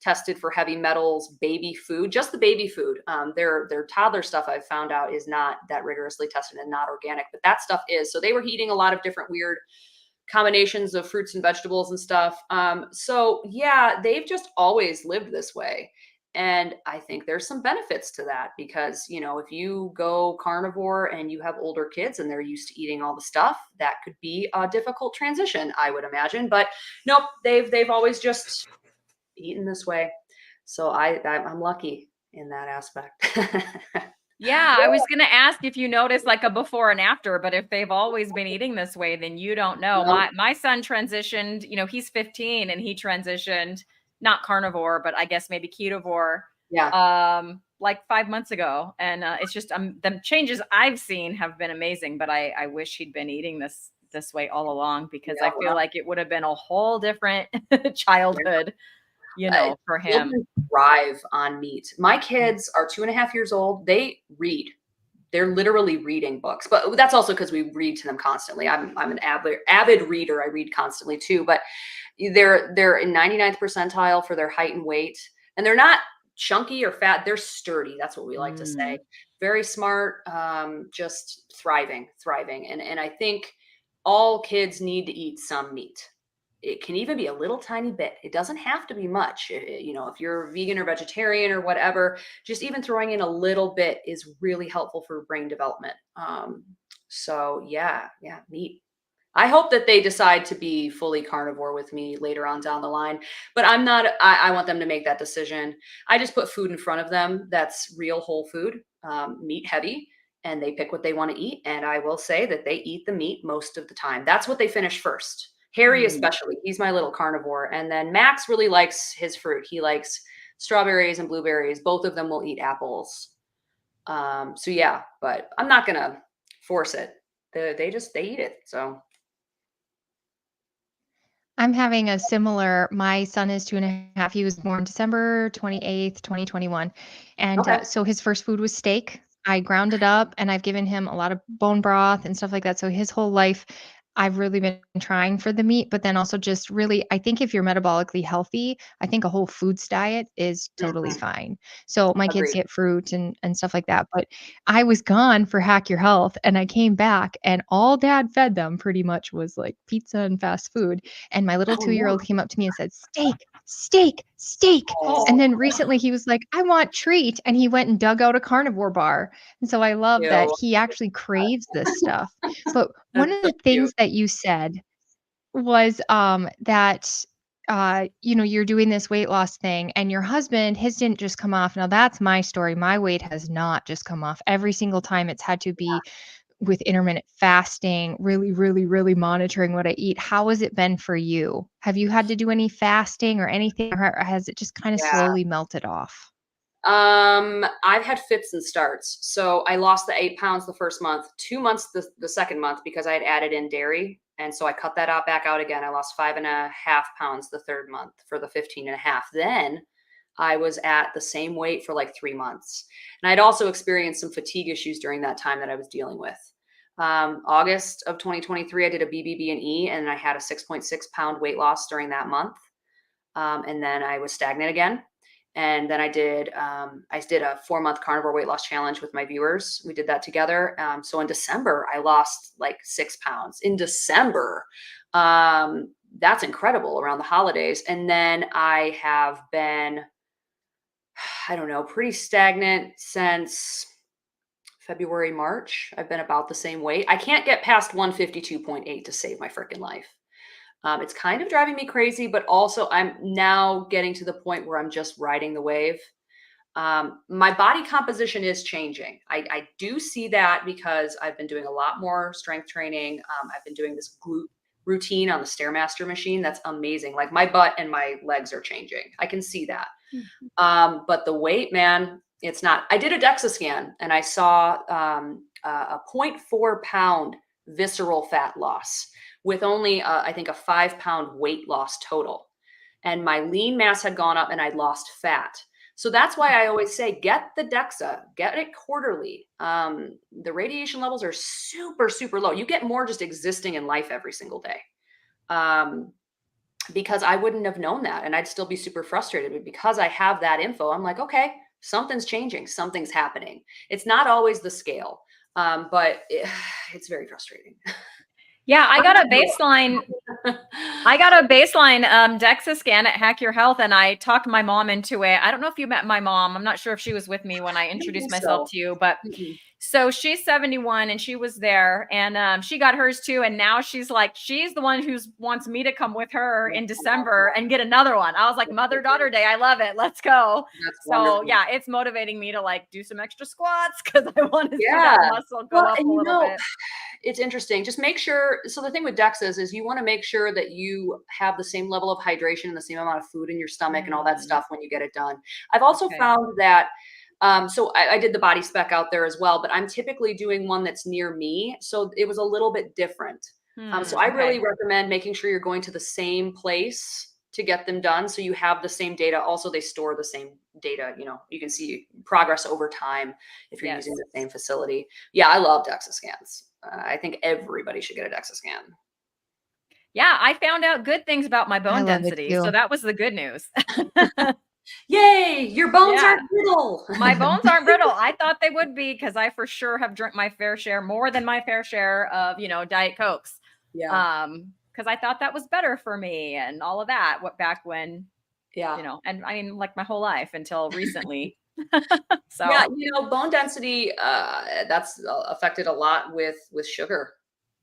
tested for heavy metals, baby food, just the baby food. Their toddler stuff I've found out is not that rigorously tested and not organic, but that stuff is. So they were eating a lot of different weird combinations of fruits and vegetables and stuff. So yeah, they've just always lived this way. And I think there's some benefits to that, because, if you go carnivore and you have older kids and they're used to eating all the stuff, that could be a difficult transition, I would imagine. But nope, they've always just eaten this way. So I'm lucky in that aspect. Yeah, I was going to ask if you noticed like a before and after, but if they've always been eating this way, then you don't know. No. My son transitioned, he's 15 and he transitioned, not carnivore, but I guess maybe ketovore like 5 months ago. And it's just the changes I've seen have been amazing, but I wish he'd been eating this way all along, because I feel like it would have been a whole different childhood, for him. Children thrive on meat. My kids are 2.5 years old. They read. They're literally reading books, but that's also because we read to them constantly. I'm an avid reader. I read constantly too, but they're in 99th percentile for their height and weight, and they're not chunky or fat. They're sturdy. That's what we like to say. Very smart, just thriving. And I think all kids need to eat some meat. It can even be a little tiny bit. It doesn't have to be much. If you're vegan or vegetarian or whatever, just even throwing in a little bit is really helpful for brain development. So yeah, meat. I hope that they decide to be fully carnivore with me later on down the line, but I'm not. I want them to make that decision. I just put food in front of them that's real whole food, meat heavy, and they pick what they want to eat. And I will say that they eat the meat most of the time. That's what they finish first. Harry especially, he's my little carnivore. And then Max really likes his fruit. He likes strawberries and blueberries. Both of them will eat apples. So yeah, but I'm not going to force it. They eat it. So I'm having a similar, my son is 2.5. He was born December 28th, 2021. And okay. so his first food was steak. I ground it up and I've given him a lot of bone broth and stuff like that. So his whole life, I've really been trying for the meat, but then also just really, I think if you're metabolically healthy, I think a whole foods diet is totally fine. So my kids Agreed. get fruit and stuff like that. But I was gone for Hack Your Health and I came back and all dad fed them pretty much was like pizza and fast food. And my little Oh, 2-year-old no. came up to me and said, steak, steak, steak. Oh, And then recently he was like, I want treat. And he went and dug out a carnivore bar. And so I love that ew. he actually craves this stuff. But one That's of so the things cute. that you said was that you're doing this weight loss thing and your husband, his didn't just come off. Now that's my story. My weight has not just come off. Every single time it's had to be with intermittent fasting, really, really, really monitoring what I eat. How has it been for you? Have you had to do any fasting or anything, or has it just kind of Yeah. slowly melted off? I've had fits and starts. So I lost the 8 pounds the first month, 2 months the second month because I had added in dairy. And so I cut that out back out again. I lost 5.5 pounds the third month for the 15.5. Then I was at the same weight for like 3 months. And I'd also experienced some fatigue issues during that time that I was dealing with. August of 2023, I did a BBB&E and I had a 6.6 pound weight loss during that month. And then I was stagnant again. And then I did a 4-month carnivore weight loss challenge with my viewers. We did that together. So in December, I lost like 6 pounds in December. That's incredible around the holidays. And then I have been, I don't know, pretty stagnant since February, March. I've been about the same weight. I can't get past 152.8 to save my freaking life. It's kind of driving me crazy, but also I'm now getting to the point where I'm just riding the wave. My body composition is changing. I do see that because I've been doing a lot more strength training. I've been doing this glute routine on the Stairmaster machine. That's amazing. Like my butt and my legs are changing. I can see that. But the weight, man, it's not. I did a DEXA scan and I saw a 0.4 pound visceral fat loss with only, I think, a 5 pound weight loss total. And my lean mass had gone up and I'd lost fat. So that's why I always say, get the DEXA, get it quarterly. The radiation levels are super, super low. You get more just existing in life every single day. Because I wouldn't have known that and I'd still be super frustrated. But because I have that info, I'm like, okay, something's changing, something's happening. It's not always the scale, but it's very frustrating. Yeah, I got a baseline DEXA scan at Hack Your Health, and I talked my mom into it. I don't know if you met my mom. I'm not sure if she was with me when I introduced myself to you, but So she's 71 and she was there and she got hers too. And now she's the one who wants me to come with her in December and get another one. I was like, mother-daughter day. I love it. Let's go. That's So wonderful. yeah, it's motivating me to like do some extra squats because I want to see Yeah. that muscle go up a little bit. It's interesting. Just make sure. So the thing with DEXAs is you want to make sure that you have the same level of hydration and the same amount of food in your stomach and all that stuff when you get it done. I've also found that, so I did the body spec out there as well, but I'm typically doing one that's near me. So it was a little bit different. So I really recommend making sure you're going to the same place to get them done. So you have the same data. Also, they store the same data. You know, you can see progress over time if you're using the same facility. Yeah, I love DEXA scans. I think everybody should get a DEXA scan. Yeah, I found out good things about my bone density. So that was the good news. Yay, your bones aren't brittle. My bones aren't brittle. I thought they would be because I for sure have drank my fair share, more than my fair share of, Diet Cokes. Yeah. Because I thought that was better for me and all of that. Back when, and I mean, like my whole life until recently. So yeah, bone density, that's affected a lot with sugar,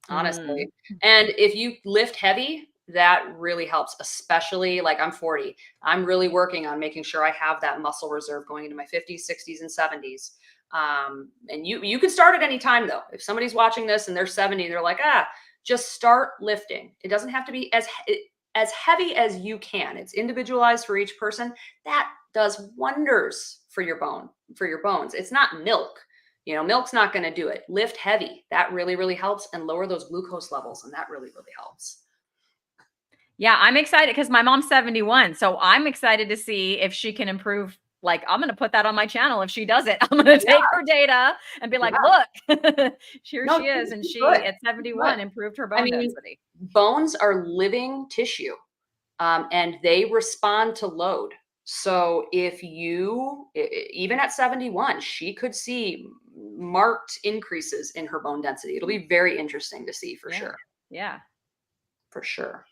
honestly. And if you lift heavy, that really helps, especially like I'm 40. I'm really working on making sure I have that muscle reserve going into my 50s, 60s, and 70s. And you can start at any time though. If somebody's watching this and they're 70, they're like, just start lifting. It doesn't have to be as heavy as you can. It's individualized for each person. That does wonders for your bones. It's not milk. Milk's not going to do it. Lift heavy. That really, really helps, and lower those glucose levels. And that really, really helps. Yeah, I'm excited because my mom's 71. So I'm excited to see if she can improve. Like, I'm going to put that on my channel. If she does it, I'm going to take her data and be like, look, here she is. And she at 71 improved her bone density. Bones are living tissue, and they respond to load. So if even at 71, she could see marked increases in her bone density. It'll be very interesting to see for sure. Yeah. For sure.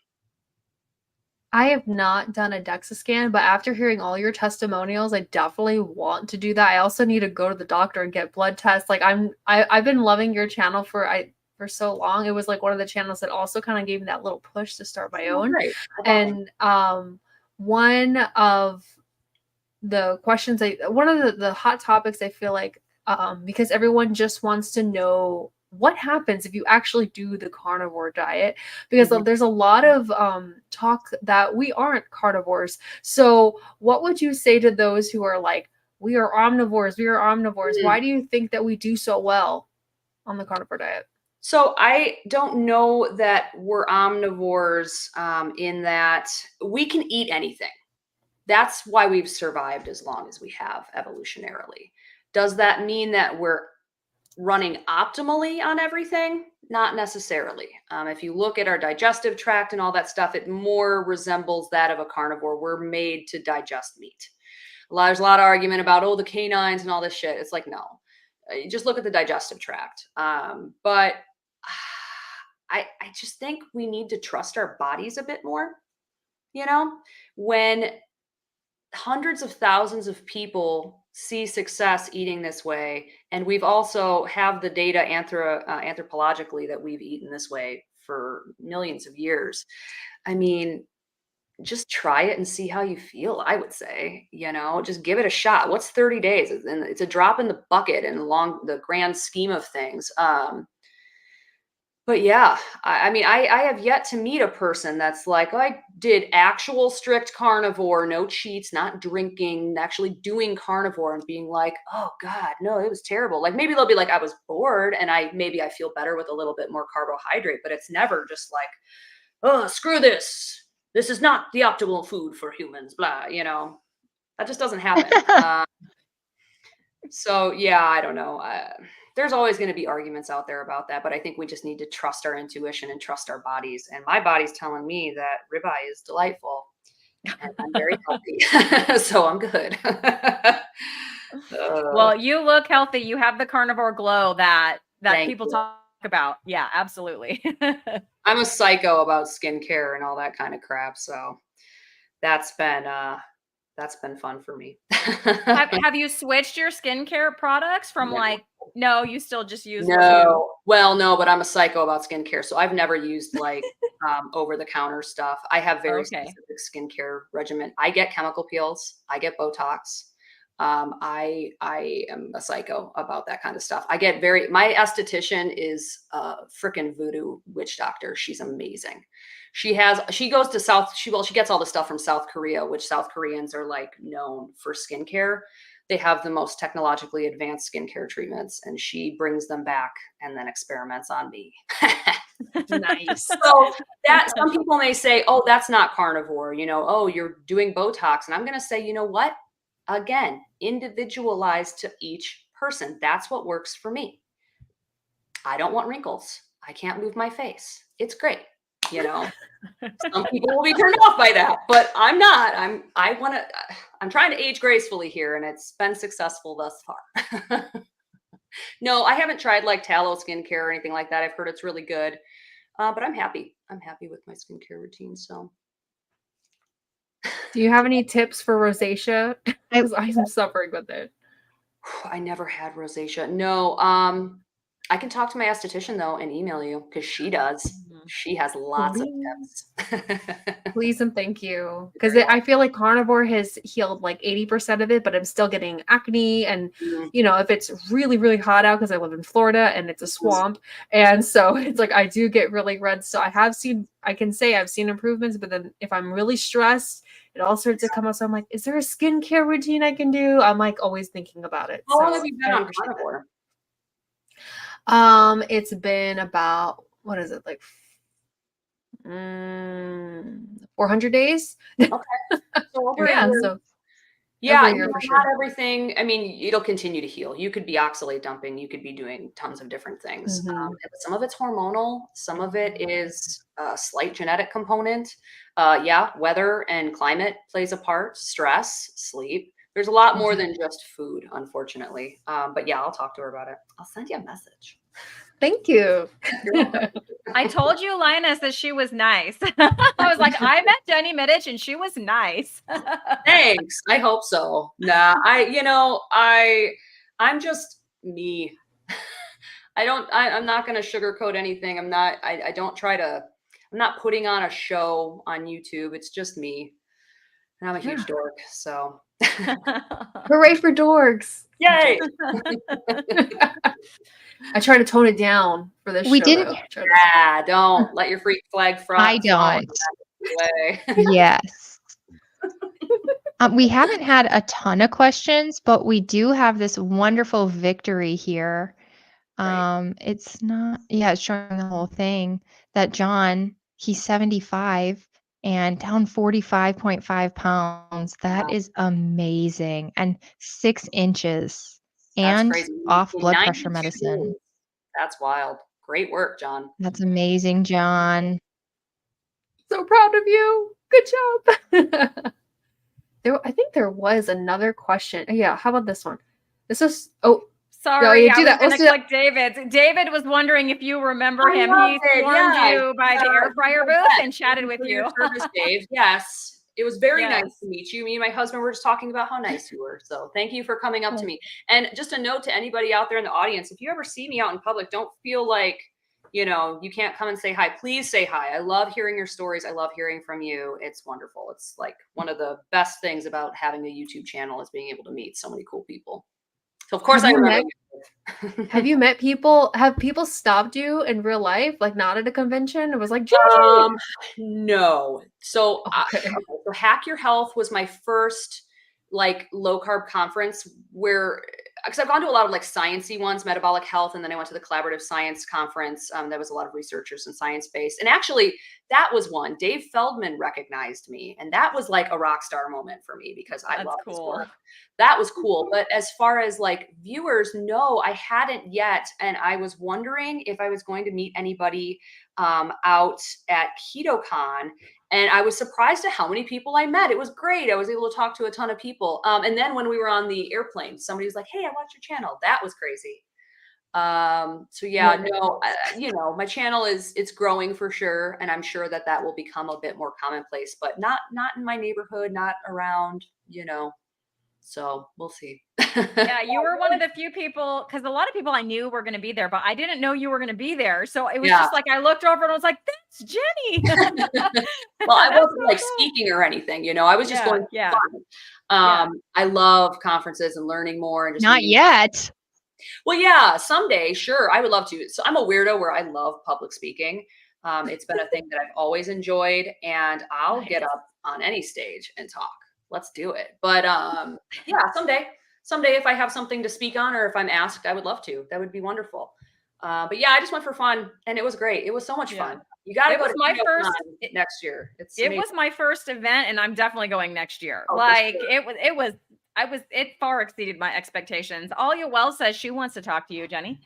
I have not done a DEXA scan, but after hearing all your testimonials, I definitely want to do that. I also need to go to the doctor and get blood tests. Like I've been loving your channel for so long. It was like one of the channels that also kind of gave me that little push to start my own. Great. And one of the questions one of the hot topics I feel like, because everyone just wants to know what happens if you actually do the carnivore diet, because there's a lot of talk that we aren't carnivores. So what would you say to those who are like, we are omnivores? Why do you think that we do so well on the carnivore diet? So I don't know that we're omnivores in that we can eat anything. That's why we've survived as long as we have evolutionarily. Does that mean that we're running optimally on everything? Not necessarily. If you look at our digestive tract and all that stuff, it more resembles that of a carnivore. We're made to digest meat. There's a lot of argument about, the canines and all this shit. It's like, no, just look at the digestive tract. But I just think we need to trust our bodies a bit more. When hundreds of thousands of people see success eating this way, and we've also have the data anthropologically that we've eaten this way for millions of years. I mean, just try it and see how you feel. I would say, just give it a shot. What's 30 days? And it's a drop in the bucket in the grand scheme of things. But yeah, I mean, I have yet to meet a person that's like, I did actual strict carnivore, no cheats, not drinking, actually doing carnivore and being like, oh God, no, it was terrible. Like maybe they'll be like, I was bored and I feel better with a little bit more carbohydrate, but it's never just like, oh, screw this. This is not the optimal food for humans, blah, that just doesn't happen. So yeah, I don't know. There's always going to be arguments out there about that, but I think we just need to trust our intuition and trust our bodies. And my body's telling me that ribeye is delightful and I'm very healthy. So I'm good. Well, you look healthy. You have the carnivore glow that people talk about. Yeah, absolutely. I'm a psycho about skincare and all that kind of crap. So that's been that's been fun for me. Have you switched your skincare products from no, you still just use what you No, well, no, but I'm a psycho about skincare. So I've never used like over the counter stuff. I have very Okay. specific skincare regimen. I get chemical peels. I get Botox. I am a psycho about that kind of stuff. My esthetician is a freaking voodoo witch doctor. She's amazing. She goes to she gets all the stuff from South Korea, which South Koreans are like known for skincare. They have the most technologically advanced skincare treatments, and she brings them back and then experiments on me. Nice. So that some people may say, oh, that's not carnivore, oh, you're doing Botox. And I'm going to say, you know what? Again, individualized to each person. That's what works for me. I don't want wrinkles. I can't move my face. It's great. Some people will be turned off by that, but I'm not. I'm trying to age gracefully here, and it's been successful thus far. No, I haven't tried like tallow skincare or anything like that. I've heard it's really good, but I'm happy. I'm happy with my skincare routine. So, Do you have any tips for rosacea? Because I'm suffering with it. I never had rosacea. No, I can talk to my esthetician though and email you because she does. Mhm. She has lots of tips. Please and thank you. Because I feel like carnivore has healed like 80% of it, but I'm still getting acne. And, Mhm. if it's really, really hot out, because I live in Florida and it's a swamp. And so it's like I do get really red. So I can say I've seen improvements, but then if I'm really stressed, it all starts to come out. So I'm like, is there a skincare routine I can do? I'm like always thinking about it. How long So have you been I on appreciate carnivore? that. It's been about, what is it, like 400 days? Okay. So over a Yeah, year. so Yeah, over a year for sure. not everything. I mean, it'll continue to heal. You could be oxalate dumping. You could be doing tons of different things. Mhm. But some of it's hormonal. Some of it is a slight genetic component. Yeah, weather and climate plays a part. Stress, sleep. There's a lot more than just food, unfortunately. But yeah, I'll talk to her about it. I'll send you a message. Thank you. I told you, Lioness, that she was nice. I was like, I met Jenny Mitich and she was nice. Thanks. I hope so. Nah, I'm just me. I'm not going to sugarcoat anything. I'm not putting on a show on YouTube. It's just me. And I'm a huge dork. So Hooray for dorks. yay. I try to tone it down for this We show. didn't- Though. Yeah, don't let your freak flag fly. I don't. Way. Yes. We haven't had a ton of questions, but we do have this wonderful victory here. Right. It's showing the whole thing that John, he's 75 and down 45.5 pounds. That Wow. is amazing. And 6 inches That's and crazy. off In blood pressure 92 medicine. days. That's wild. Great work, John. That's amazing, John. So proud of you. Good job. I think there was another question. Yeah, how about this one? This is Sorry, yeah, do that. I was Let's gonna do click David. David was wondering if you remember him. love He it. informed Yeah. you by the air fryer booth and chatted with For you. your service, Dave. Yes. It was very Yes. nice to meet you. Me and my husband were just talking about how nice you were. So thank you for coming up to me. And just a note to anybody out there in the audience, if you ever see me out in public, don't feel like, you can't come and say hi. Please say hi. I love hearing your stories. I love hearing from you. It's wonderful. It's like one of the best things about having a YouTube channel is being able to meet so many cool people. So of course I remember you. Have you met people? Have people stopped you in real life, like not at a convention? It was like, Jenny. No. So, Okay. So Hack Your Health was my first like low carb conference because I've gone to a lot of like sciencey ones, metabolic health, and then I went to the collaborative science conference. That was a lot of researchers and science based. And actually, that was one. Dave Feldman recognized me, and that was like a rock star moment for me because I love his work. That was cool. But as far as like viewers, no, I hadn't yet, and I was wondering if I was going to meet anybody out at KetoCon. And I was surprised at how many people I met. It was great. I was able to talk to a ton of people. And then when we were on the airplane, somebody was like, hey, I watched your channel. That was crazy. So yeah, no, my channel it's growing for sure. And I'm sure that will become a bit more commonplace, but not in my neighborhood, not around, so we'll see. Yeah, you were one of the few people, because a lot of people I knew were going to be there, but I didn't know you were going to be there. So it was Yeah. just like I looked over and I was like, "That's Jenny." Well, I That's wasn't so like cool. speaking or anything, I was just going for fun. I love conferences and learning more and just Not meeting. yet. Well, yeah, someday, sure, I would love to. So I'm a weirdo where I love public speaking. It's been a thing that I've always enjoyed, and I'll get Nice. up on any stage and talk. Let's do it. But yeah, someday if I have something to speak on or if I'm asked, I would love to. That would be wonderful. But yeah, I just went for fun, and it was great. It was so much fun. You got to It go was to my Keto first. Con next year. It's It amazing. was my first event, and I'm definitely going next year. Oh, for Like sure. it far exceeded my expectations. Alia Wells says she wants to talk to you, Jenny.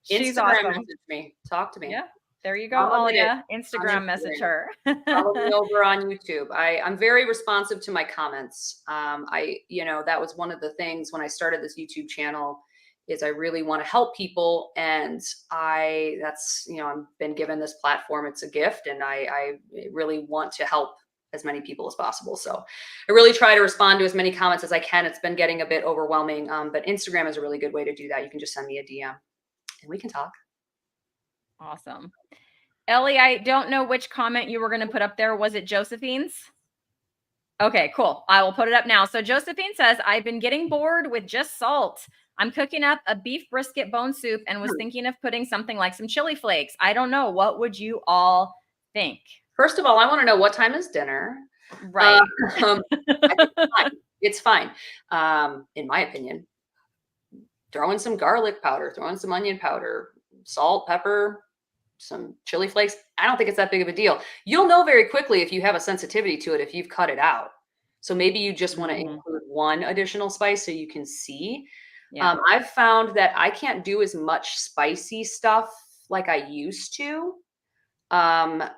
She's Instagram awesome. message me. Talk to me. Yeah, there you go, I'm a bit Alia. on Instagram message Instagram. her. Follow me over on YouTube. I'm very responsive to my comments. That was one of the things when I started this YouTube channel is I really want to help people. And I've been given this platform. It's a gift. And I really want to help as many people as possible. So I really try to respond to as many comments as I can. It's been getting a bit overwhelming. But Instagram is a really good way to do that. You can just send me a DM and we can talk. Awesome. Ellie, I don't know which comment you were going to put up there. Was it Josephine's? Okay, cool. I will put it up now. So Josephine says, I've been getting bored with just salt. I'm cooking up a beef brisket bone soup and was thinking of putting something like some chili flakes. I don't know. What would you all think? First of all, I want to know what time is dinner. Right. It's fine. In my opinion, throw in some garlic powder, throw in some onion powder, salt, pepper, some chili flakes. I don't think it's that big of a deal. You'll know very quickly if you have a sensitivity to it, if you've cut it out. So maybe you just want to include one additional spice so you can see. Yeah. I've found that I can't do as much spicy stuff like I used to. I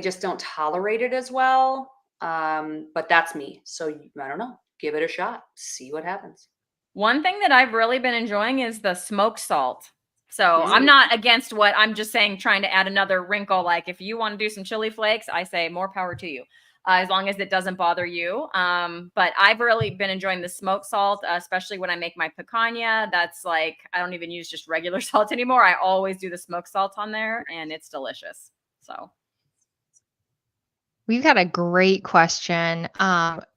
just don't tolerate it as well. But that's me. So I don't know. Give it a shot. See what happens. One thing that I've really been enjoying is the smoked salt. So I'm not against I'm just saying trying to add another wrinkle. Like if you want to do some chili flakes, I say more power to you. As long as it doesn't bother you. But I've really been enjoying the smoked salt, especially when I make my picanha. That's like, I don't even use just regular salt anymore. I always do the smoked salt on there and it's delicious. So. We've got a great question.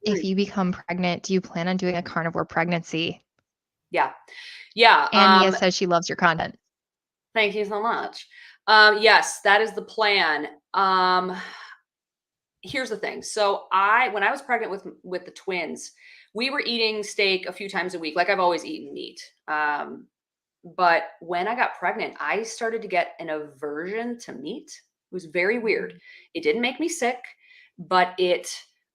If you become pregnant, do you plan on doing a carnivore pregnancy? Yeah. Yeah. And Mia says she loves your content. Thank you so much. Yes, that is the plan. Here's the thing. So when I was pregnant with the twins, we were eating steak a few times a week. Like I've always eaten meat. But when I got pregnant, I started to get an aversion to meat. It was very weird. It didn't make me sick, but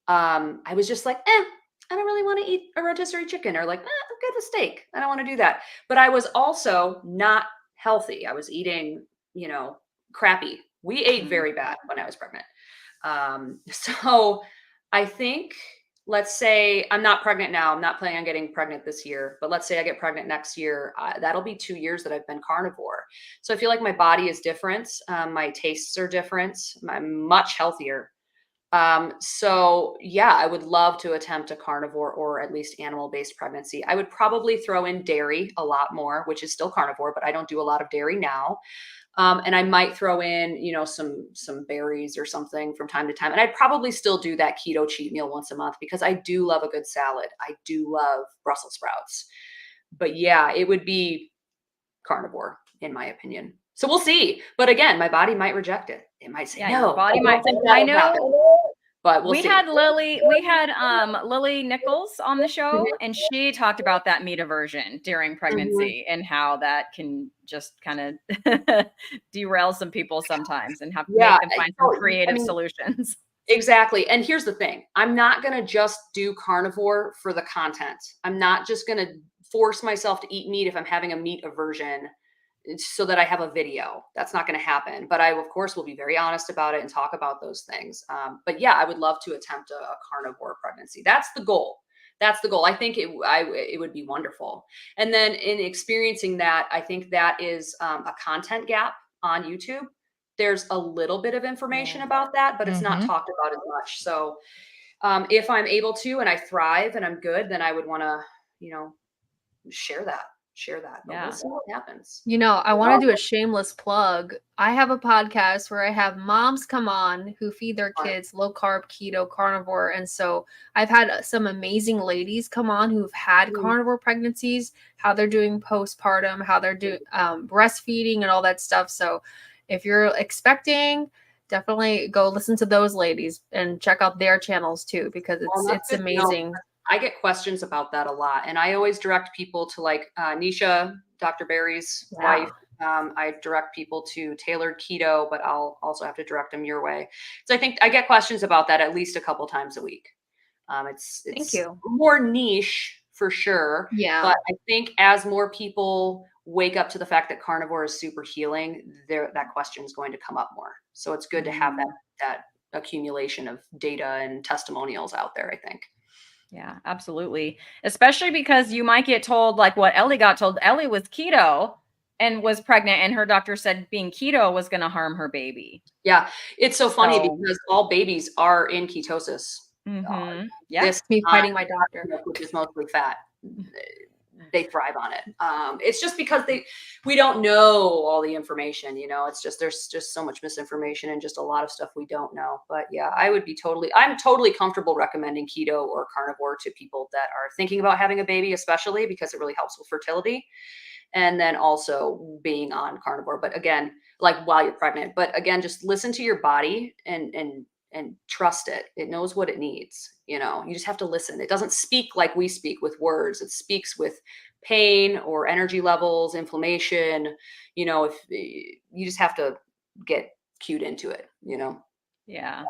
I was just like, I don't really want to eat a rotisserie chicken, or like, I'm good with steak. I don't want to do that. But I was also not healthy. I was eating, crappy. We ate very bad when I was pregnant. So I think, let's say I'm not pregnant now. I'm not planning on getting pregnant this year, but let's say I get pregnant next year. That'll be 2 years that I've been carnivore. So I feel like my body is different. My tastes are different. I'm much healthier. So yeah, I would love to attempt a carnivore or at least animal-based pregnancy. I would probably throw in dairy a lot more, which is still carnivore, but I don't do a lot of dairy now. And I might throw in, some berries or something from time to time. And I'd probably still do that keto cheat meal once a month because I do love a good salad. I do love Brussels sprouts. But yeah, it would be carnivore in my opinion. So we'll see. But again, my body might reject it. It might say no. Your body might. I know. But we'll see. We had Lily Nichols on the show, and she talked about that meat aversion during pregnancy and how that can just kind of derail some people sometimes and make them find some creative solutions. Exactly. And here's the thing. I'm not going to just do carnivore for the content. I'm not just going to force myself to eat meat if I'm having a meat aversion so that I have a video. That's not going to happen. But I, of course, will be very honest about it and talk about those things. But yeah, I would love to attempt a carnivore pregnancy. That's the goal. That's the goal. I think it would be wonderful. And then in experiencing that, I think that is a content gap on YouTube. There's a little bit of information about that, but it's not talked about as much. So if I'm able to and I thrive and I'm good, then I would want to, share that. But we'll see what happens. I want to do a shameless plug. I have a podcast where I have moms come on who feed their kids low carb, keto, carnivore. And so I've had some amazing ladies come on who've had carnivore pregnancies, how they're doing postpartum, how they're doing breastfeeding and all that stuff. So if you're expecting, definitely go listen to those ladies and check out their channels too, because it's amazing. I get questions about that a lot, and I always direct people to like Nisha, Dr. Barry's wife. I direct people to Tailored Keto, but I'll also have to direct them your way. So I think I get questions about that at least a couple times a week. It's Thank you. more niche for sure. Yeah. But I think as more people wake up to the fact that carnivore is super healing, that question is going to come up more. So it's good to have that accumulation of data and testimonials out there, I think. Yeah, absolutely. Especially because you might get told like what Ellie got told. Ellie was keto and was pregnant, and her doctor said being keto was going to harm her baby. Yeah. It's so funny because all babies are in ketosis. Yeah. Me fighting my doctor. Which is mostly fat. They thrive on it. It's just because we don't know all the information, it's just, there's just so much misinformation and just a lot of stuff we don't know. But yeah, I'm totally comfortable recommending keto or carnivore to people that are thinking about having a baby, especially because it really helps with fertility. And then also being on carnivore, but again, like while you're pregnant, but again, just listen to your body and trust it. It knows what it needs. You just have to listen. It doesn't speak like we speak with words. It speaks with pain or energy levels, inflammation. If you just have to get cued into it, Yeah.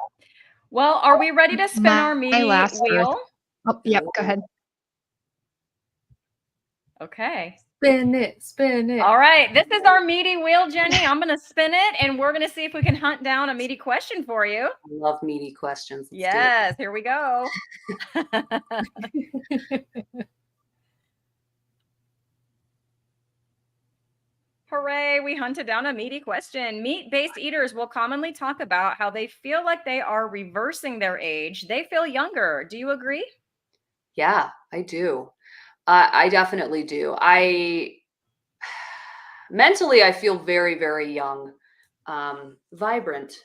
Well, are we ready to spin our meaty wheel? Oh, yep. Go ahead. Okay. Spin it. All right. This is our meaty wheel, Jenny. I'm going to spin it, and we're going to see if we can hunt down a meaty question for you. I love meaty questions. Yes. Here we go. Hooray, we hunted down a meaty question. Meat-based eaters will commonly talk about how they feel like they are reversing their age. They feel younger. Do you agree? Yeah, I do. I definitely do. Mentally, I feel very, very young, vibrant.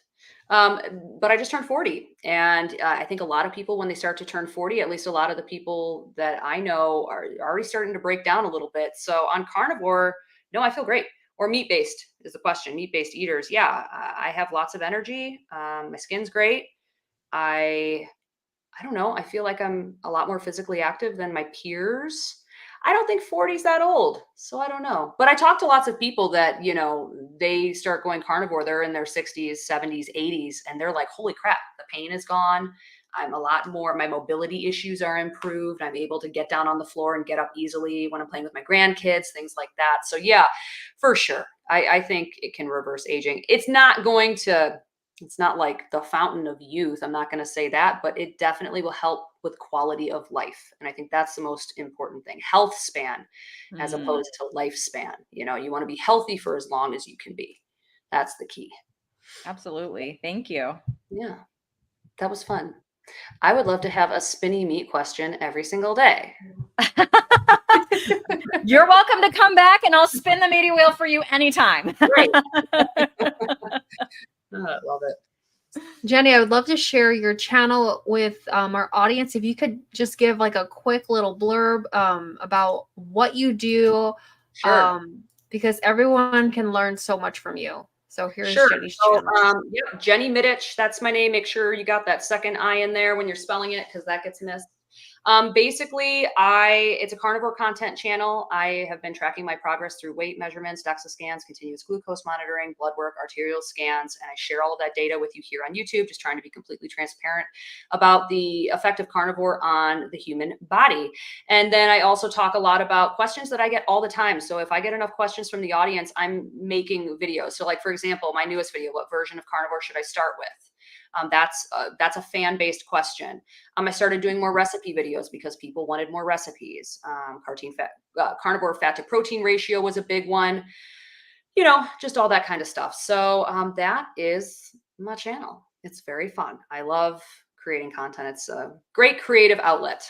But I just turned 40. And I think a lot of people, when they start to turn 40, at least a lot of the people that I know are already starting to break down a little bit. So on carnivore, no, I feel great. Or meat-based is the question. Meat-based eaters. Yeah, I have lots of energy. My skin's great. I don't know. I feel like I'm a lot more physically active than my peers. I don't think 40 is that old. So I don't know. But I talk to lots of people that, they start going carnivore. They're in their 60s, 70s, 80s. And they're like, holy crap, the pain is gone. I'm a lot more, my mobility issues are improved. I'm able to get down on the floor and get up easily when I'm playing with my grandkids, things like that. So yeah, for sure. I think it can reverse aging. It's not like the fountain of youth. I'm not going to say that, but it definitely will help with quality of life. And I think that's the most important thing. Health span as opposed to lifespan. You want to be healthy for as long as you can be. That's the key. Absolutely. Thank you. Yeah, that was fun. I would love to have a spinny meat question every single day. You're welcome to come back and I'll spin the meaty wheel for you anytime. Great. I love it. Jenny, I would love to share your channel with our audience. If you could just give like a quick little blurb about what you do, Sure. Because everyone can learn so much from you. So here's Jenny's channel. Jenny Mitich, that's my name. Make sure you got that second I in there when you're spelling it, because that gets missed. Basically, it's a carnivore content channel. I have been tracking my progress through weight measurements, DEXA scans, continuous glucose monitoring, blood work, arterial scans, and I share all of that data with you here on YouTube, just trying to be completely transparent about the effect of carnivore on the human body. And then I also talk a lot about questions that I get all the time. So if I get enough questions from the audience, I'm making videos. So like, for example, my newest video, what version of carnivore should I start with? That's a fan-based question. I started doing more recipe videos because people wanted more recipes. Carnivore fat to protein ratio was a big one. Just all that kind of stuff. So that is my channel. It's very fun. I love creating content. It's a great creative outlet.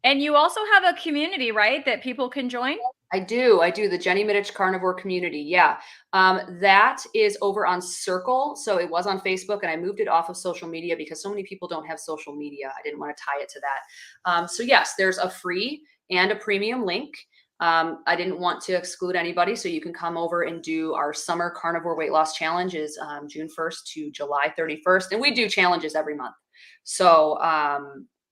And you also have a community, right, that people can join? I do. The Jenny Mitich Carnivore Community. Yeah. That is over on Circle. So it was on Facebook and I moved it off of social media because so many people don't have social media. I didn't want to tie it to that. So yes, there's a free and a premium link. I didn't want to exclude anybody. So you can come over and do our summer carnivore weight loss challenge is June 1st to July 31st. And we do challenges every month. So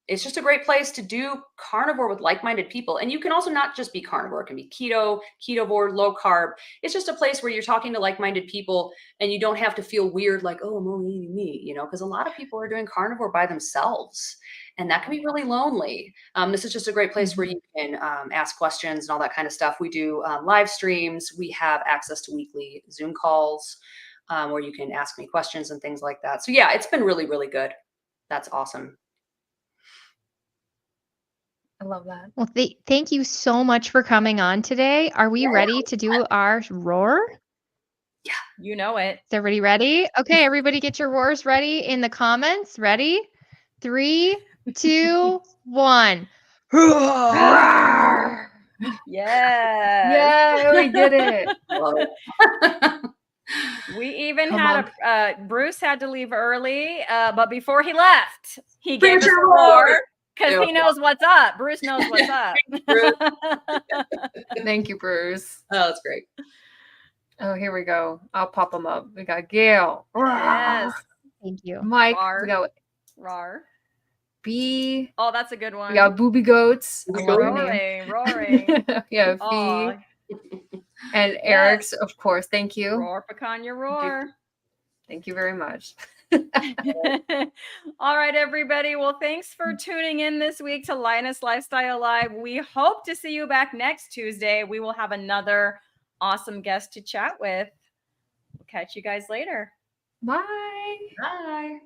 it's just a great place to do carnivore with like-minded people. And you can also not just be carnivore. It can be keto, ketovore, low carb. It's just a place where you're talking to like-minded people and you don't have to feel weird like, oh, I'm only eating meat, because a lot of people are doing carnivore by themselves. And that can be really lonely. This is just a great place where you can ask questions and all that kind of stuff. We do live streams. We have access to weekly Zoom calls where you can ask me questions and things like that. So yeah, it's been really, really good. That's awesome. I love that. Well, thank you so much for coming on today. Are we ready to do our roar? Yeah. You know it. Is everybody ready? Okay, everybody get your roars ready in the comments. Ready? 3, 2, 1. Roar! Yes. Yeah, we did it. Love it. We even Come had Bruce had to leave early, but before he left, he Bring gave us your a roar roar. because he knows what's up. Bruce knows what's up. Thank you, Bruce. Oh, that's great. Oh, here we go. I'll pop them up. We got Gail. Yes. Thank you. Mike. Rar. We got Rar. B. Oh, that's a good one. We got Booby Goats. I love your Roaring, name. roaring. Yeah, Fee. Oh, And Eric's, of course. Thank you. roar, pecan, roar. Thank you very much. All right, everybody. Well, thanks for tuning in this week to Lioness Lifestyle Live. We hope to see you back next Tuesday. We will have another awesome guest to chat with. We'll catch you guys later. Bye. Bye.